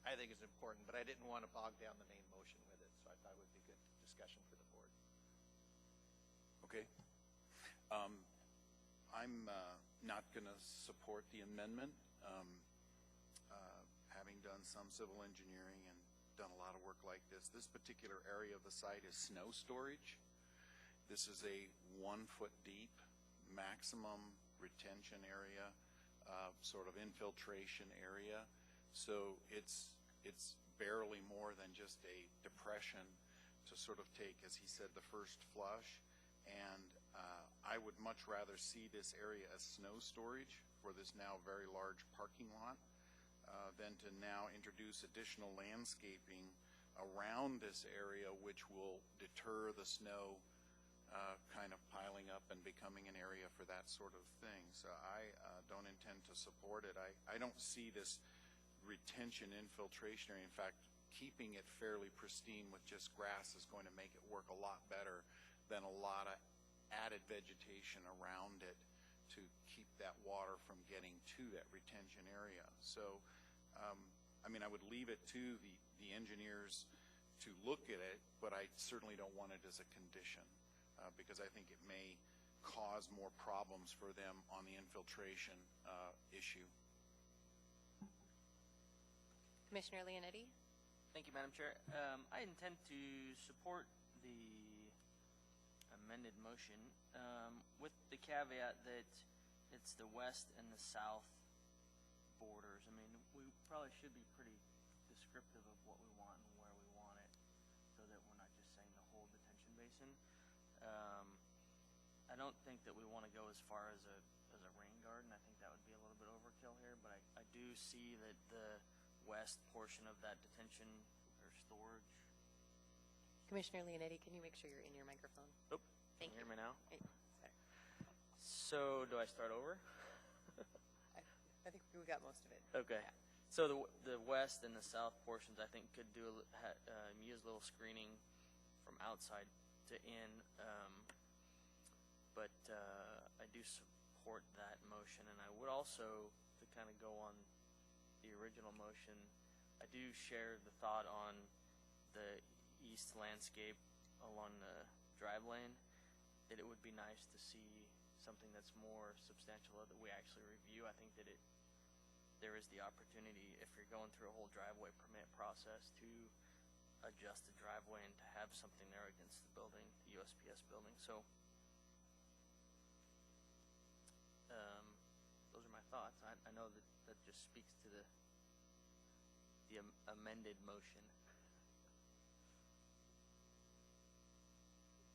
I think it's important, but I didn't want to bog down the main motion with it, so I thought it would be good discussion for the board. Okay. I'm not going to support the amendment. Having done some civil engineering and done a lot of work like this particular area of the site is snow storage. This is a 1 foot deep maximum retention area, sort of infiltration area. So it's barely more than just a depression to sort of take, as he said, the first flush. And I would much rather see this area as snow storage for this now very large parking lot than to now introduce additional landscaping around this area, which will deter the snow kind of piling up and becoming an area for that sort of thing. So I don't intend to support it. I don't see this retention infiltration area. In fact, keeping it fairly pristine with just grass is going to make it work a lot better than a lot of added vegetation around it to keep that water from getting to that retention area. So, I mean, I would leave it to the engineers to look at it, but I certainly don't want it as a condition because I think it may cause more problems for them on the infiltration issue. Commissioner Leonetti? Thank you, Madam Chair. I intend to support the amended motion with the caveat that it's the west and the south borders. I mean, we probably should be pretty descriptive of what we want and where we want it so that we're not just saying the whole detention basin. I don't think that we want to go as far as a rain garden. I think that would be a little bit overkill here, but I do see that the west portion of that detention or storage. Commissioner Leonetti, can you make sure you're in your microphone? Oop, Thank can you hear you. me now? Hey, sorry. So do I start over? I think we got most of it. Okay. So the west and the south portions, I think, could do use a little screening from outside to in, but I do support that motion, and I would also, to kind of go on the original motion, I do share the thought on the east landscape along the drive lane, that it would be nice to see something that's more substantial that we actually review. I think that there is the opportunity, if you're going through a whole driveway permit process, to adjust the driveway and to have something there against the building, the USPS building. So those are my thoughts. I know that just speaks to the amended motion.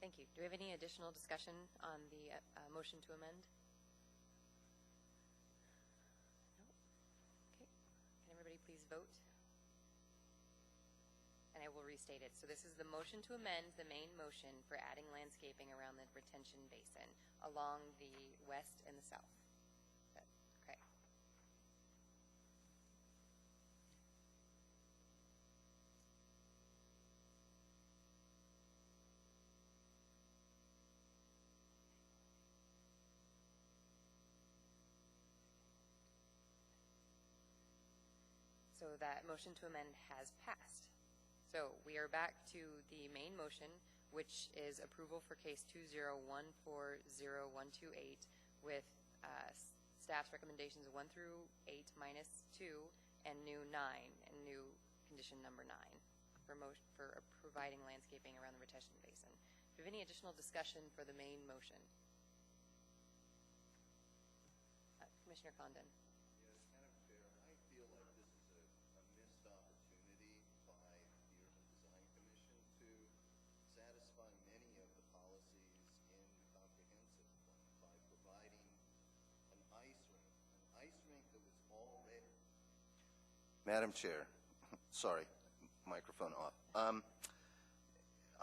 Thank you. Do we have any additional discussion on the motion to amend? No? Okay. Can everybody please vote? And I will restate it. So this is the motion to amend the main motion for adding landscaping around the retention basin along the west and the south. Okay. So that motion to amend has passed. So we are back to the main motion, which is approval for case 20140-128 with staff's recommendations 1 through 8 minus 2 and new 9 and new condition number 9 for providing landscaping around the retention basin. Do you have any additional discussion for the main motion? Commissioner Condon. Madam Chair, sorry, microphone off.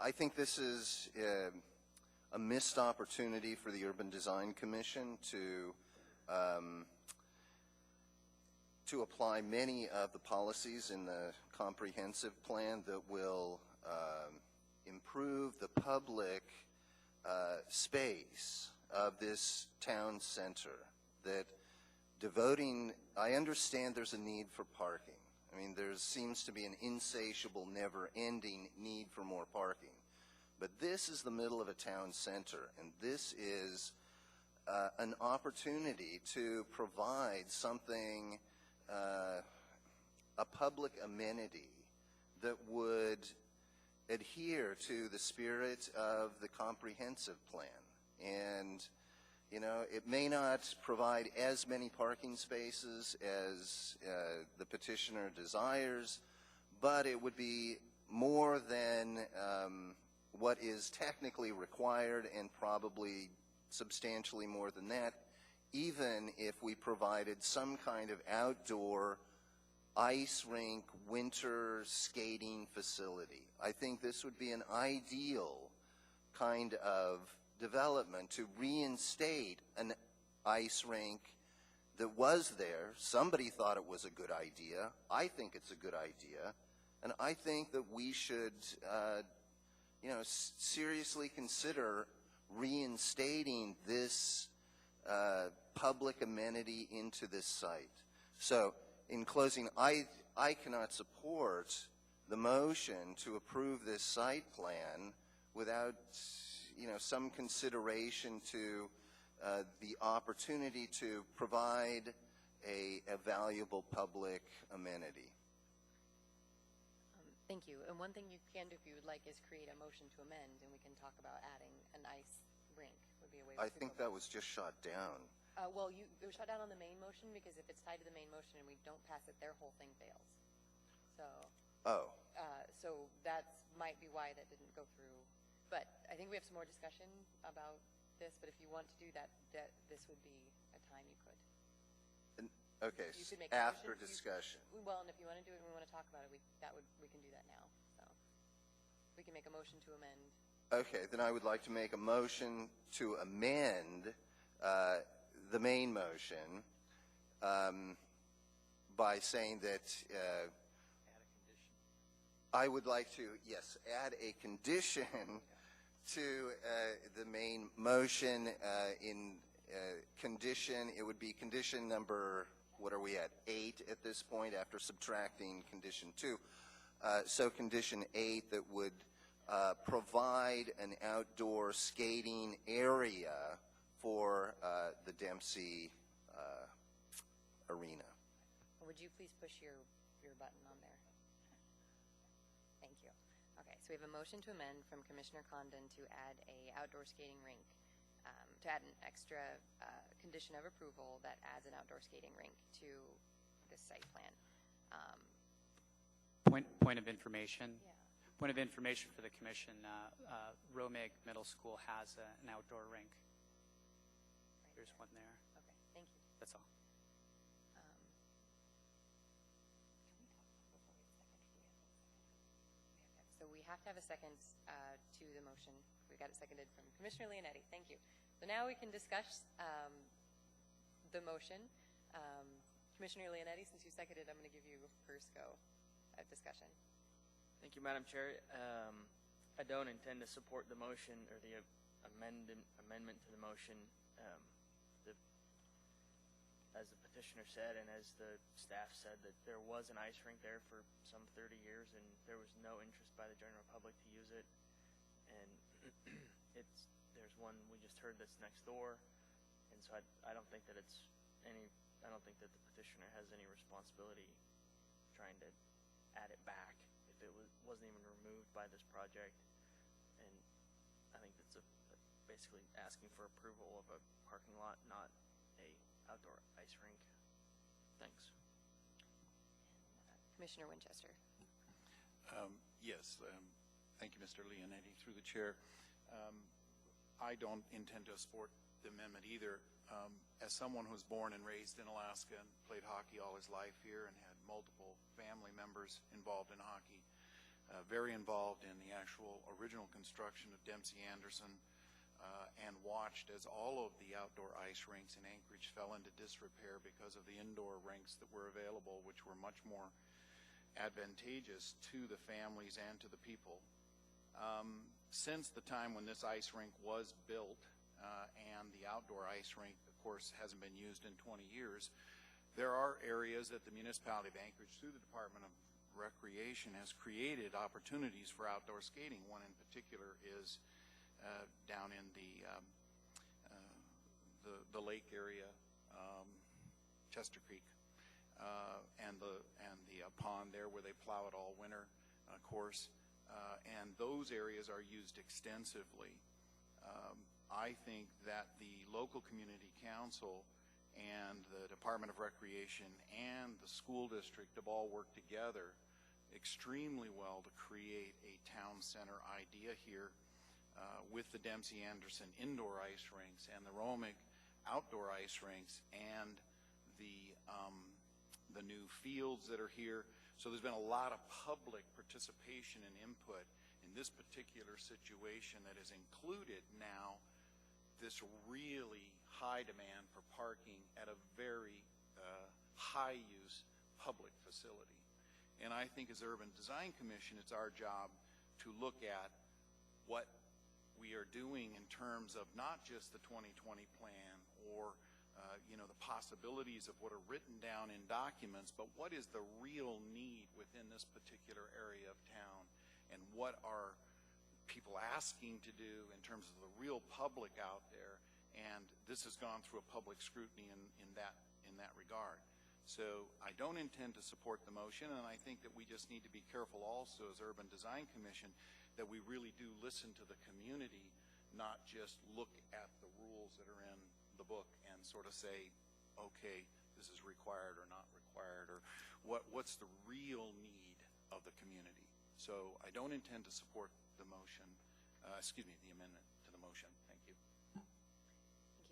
I think this is a missed opportunity for the Urban Design Commission to apply many of the policies in the comprehensive plan that will improve the public space of this town center. That devoting, I understand there's a need for parking. I mean, there seems to be an insatiable, never-ending need for more parking. But this is the middle of a town center, and this is an opportunity to provide something, a public amenity that would adhere to the spirit of the comprehensive plan. And you know, it may not provide as many parking spaces as the petitioner desires, but it would be more than what is technically required and probably substantially more than that, even if we provided some kind of outdoor ice rink winter skating facility. I think this would be an ideal kind of development to reinstate an ice rink that was there. Somebody thought it was a good idea. I think it's a good idea. And I think that we should, seriously consider reinstating this public amenity into this site. So, in closing, I cannot support the motion to approve this site plan without, some consideration to the opportunity to provide a valuable public amenity. Thank you. And one thing you can do if you would like is create a motion to amend, and we can talk about adding an ice rink would be a way. I think that was just shot down. Well, it was shut down on the main motion because if it's tied to the main motion and we don't pass it, their whole thing fails. So. Oh. So that might be why that didn't go through. But I think we have some more discussion about this. But if you want to do that this would be a time you could. Okay, You could make after a motion. discussion. Well, and if you want to do it and we want to talk about it, we can do that now. So we can make a motion to amend. Okay, then I would like to make a motion to amend the main motion by saying that I would like to, yes, add a condition to the main motion in condition. It would be condition number, what are we at, 8 at this point after subtracting condition 2. So condition 8 that would provide an outdoor skating area for the Dempsey Arena. Would you please push your button on there? Thank you. Okay, so we have a motion to amend from Commissioner Condon to add a outdoor skating rink, to add an extra condition of approval that adds an outdoor skating rink to this site plan. Point of information. Yeah. Point of information for the commission. Romig Middle School has an outdoor rink. Right There's there. one there. Okay, thank you. That's all. So we have to have a second to the motion. We got it seconded from Commissioner Leonetti. Thank you. So now we can discuss the motion. Commissioner Leonetti, since you seconded, I'm going to give you first go at discussion. Thank you, Madam Chair. I don't intend to support the motion or the amendment to the motion. As the petitioner said and as the staff said, that there was an ice rink there for some 30 years and there was no interest by the general public to use it. And there's one we just heard that's next door, and so I don't think that I don't think that the petitioner has any responsibility trying to add it back if it wasn't even removed by this project. And I think that's basically asking for approval of a parking lot, not a outdoor ice rink. Thanks. Commissioner Winchester. Yes, thank you, Mr. Leonetti, through the chair. I don't intend to support the amendment either. As someone who was born and raised in Alaska and played hockey all his life here and had multiple family members involved in hockey, very involved in the actual original construction of Dempsey Anderson, and watched as all of the outdoor ice rinks in Anchorage fell into disrepair because of the indoor rinks that were available, which were much more advantageous to the families and to the people. Since the time when this ice rink was built, and the outdoor ice rink, of course, hasn't been used in 20 years, there are areas that the municipality of Anchorage, through the Department of Recreation, has created opportunities for outdoor skating. One in particular is down in the lake area, Chester Creek, and the pond there where they plow it all winter, course, and those areas are used extensively. I think that the local community council and the Department of Recreation and the school district have all worked together extremely well to create a town center idea here. with the Dempsey Anderson indoor ice rinks and the Romick outdoor ice rinks and the new fields that are here. So there's been a lot of public participation and input in this particular situation that has included now this really high demand for parking at a very high-use public facility. And I think as Urban Design Commission, it's our job to look at what we are doing in terms of not just the 2020 plan or the possibilities of what are written down in documents, but what is the real need within this particular area of town, and what are people asking to do in terms of the real public out there. And this has gone through a public scrutiny in that regard. So I don't intend to support the motion, and I think that we just need to be careful also as Urban Design Commission that we really do listen to the community, not just look at the rules that are in the book and sort of say, okay, this is required or not required, or what's the real need of the community. So I don't intend to support the motion, the amendment to the motion. Thank you. Thank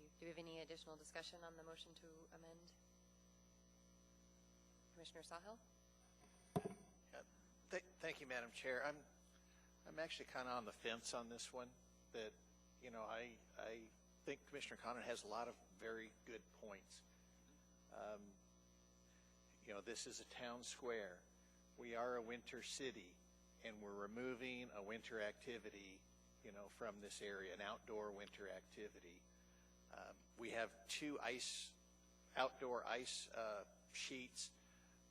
you. Do we have any additional discussion on the motion to amend? Commissioner Sawhill? Thank you, Madam Chair. I'm actually kind of on the fence on this one. That I think Commissioner Conant has a lot of very good points. This is a town square. We are a winter city, and we're removing a winter activity, from this area, an outdoor winter activity. We have two outdoor ice sheets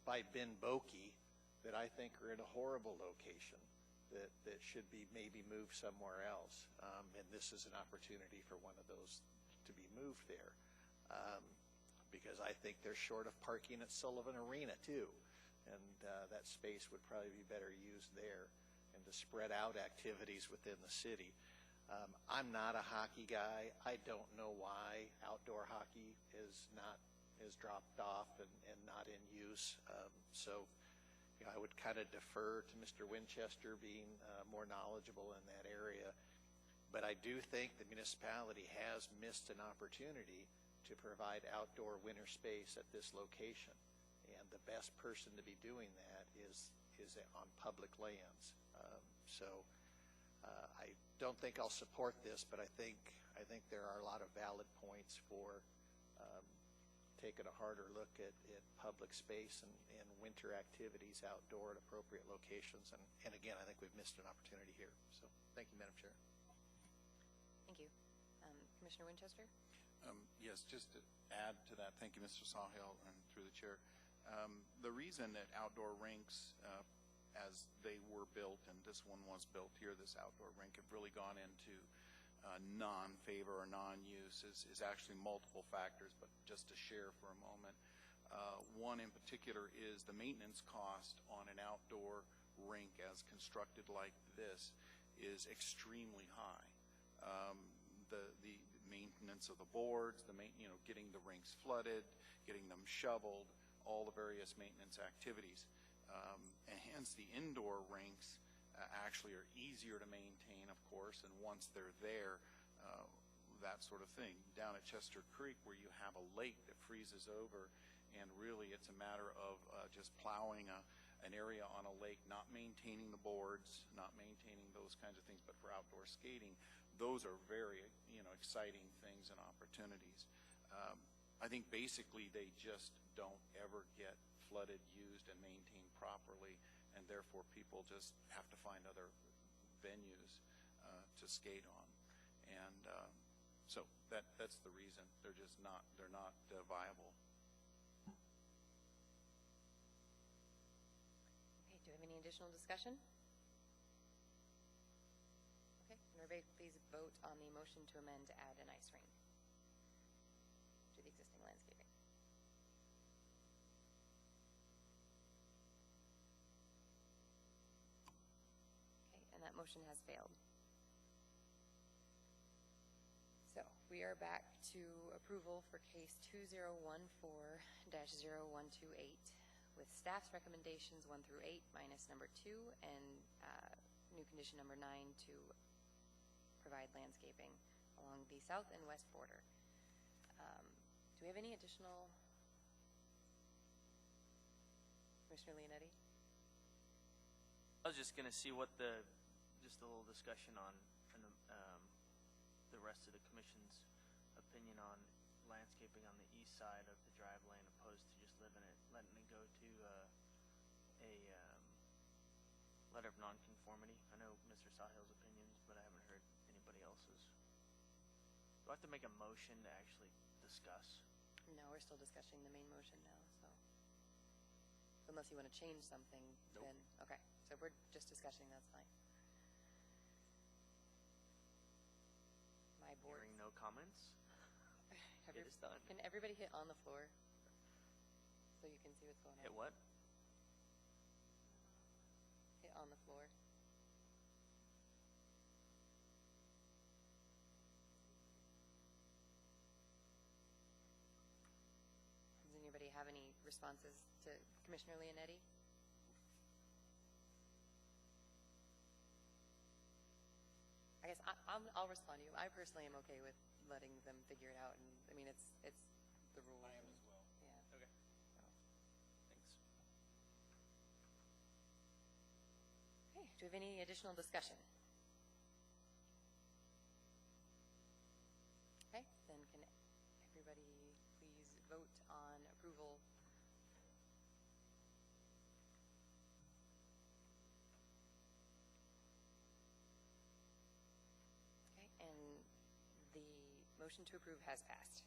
by Ben Boki that I think are in a horrible location that should be maybe moved somewhere else. And this is an opportunity for one of those to be moved there. Because I think they're short of parking at Sullivan Arena too. And that space would probably be better used there, and to spread out activities within the city. I'm not a hockey guy. I don't know why outdoor hockey is dropped off and not in use. So I would kind of defer to Mr. Winchester being more knowledgeable in that area. But I do think the municipality has missed an opportunity to provide outdoor winter space at this location. And the best person to be doing that is on public lands. I don't think I'll support this, but I think there are a lot of valid points for taking a harder look at public space and winter activities outdoor at appropriate locations. And again, I think we've missed an opportunity here. So thank you, Madam Chair. Thank you. Commissioner Winchester? Yes, just to add to that, thank you, Mr. Sawhill, and through the chair. The reason that outdoor rinks, as they were built, and this one was built here, this outdoor rink, have really gone into non-favor or non-use is actually multiple factors, but just to share for a moment. One in particular is the maintenance cost on an outdoor rink as constructed like this is extremely high. The maintenance of the boards, getting the rinks flooded, getting them shoveled, all the various maintenance activities. And hence the indoor rinks actually are easier to maintain, of course, and once they're there, that sort of thing. Down at Chester Creek, where you have a lake that freezes over, and really it's a matter of just plowing an area on a lake, not maintaining the boards, not maintaining those kinds of things, but for outdoor skating, those are very exciting things and opportunities. I think basically they just don't ever get flooded, used, and maintained properly, and therefore people just have to find other venues to skate on. And so that's the reason. They're just not viable. Okay, do we have any additional discussion? Okay, can everybody please vote on the motion to amend to add an ice rink to the existing landscaping? Okay, and that motion has failed. So we are back to approval for case 2014-0128 with staff's recommendations 1 through 8 minus number 2 and new condition number 9 to provide landscaping along the south and west border. Do we have any additional? Commissioner Leonetti? I was just going to see what just a little discussion on the rest of the commission's opinion on landscaping on the east side of the drive lane opposed to just letting it go to a letter of nonconformity. I know Mr. Sahil's opinions, but I haven't heard anybody else's. Do I have to make a motion to actually discuss? No, we're still discussing the main motion now, so. Unless you want to change something, Nope. then, okay. So we're just discussing, that's fine. My board. Hearing no comments? It is done. Can everybody hit on the floor so you can see what's going on? Hit what? Hit on the floor. Does anybody have any responses to Commissioner Leonetti? I guess I'll respond to you. I personally am okay with letting them figure it out, and I mean it's the rules. I am as well. Yeah. Okay. Thanks. Okay. Do we have any additional discussion? Okay. Then can everybody please vote on approval? Okay. And the motion to approve has passed.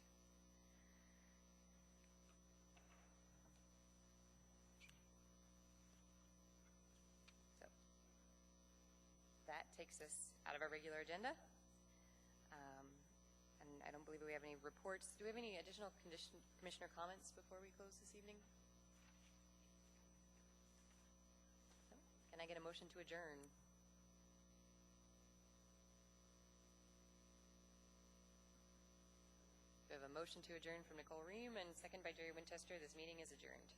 So that takes us out of our regular agenda. And I don't believe we have any reports. Do we have any additional commissioner comments before we close this evening? No? Can I get a motion to adjourn? We have a motion to adjourn from Nicole Ream and second by Jerry Winchester. This meeting is adjourned.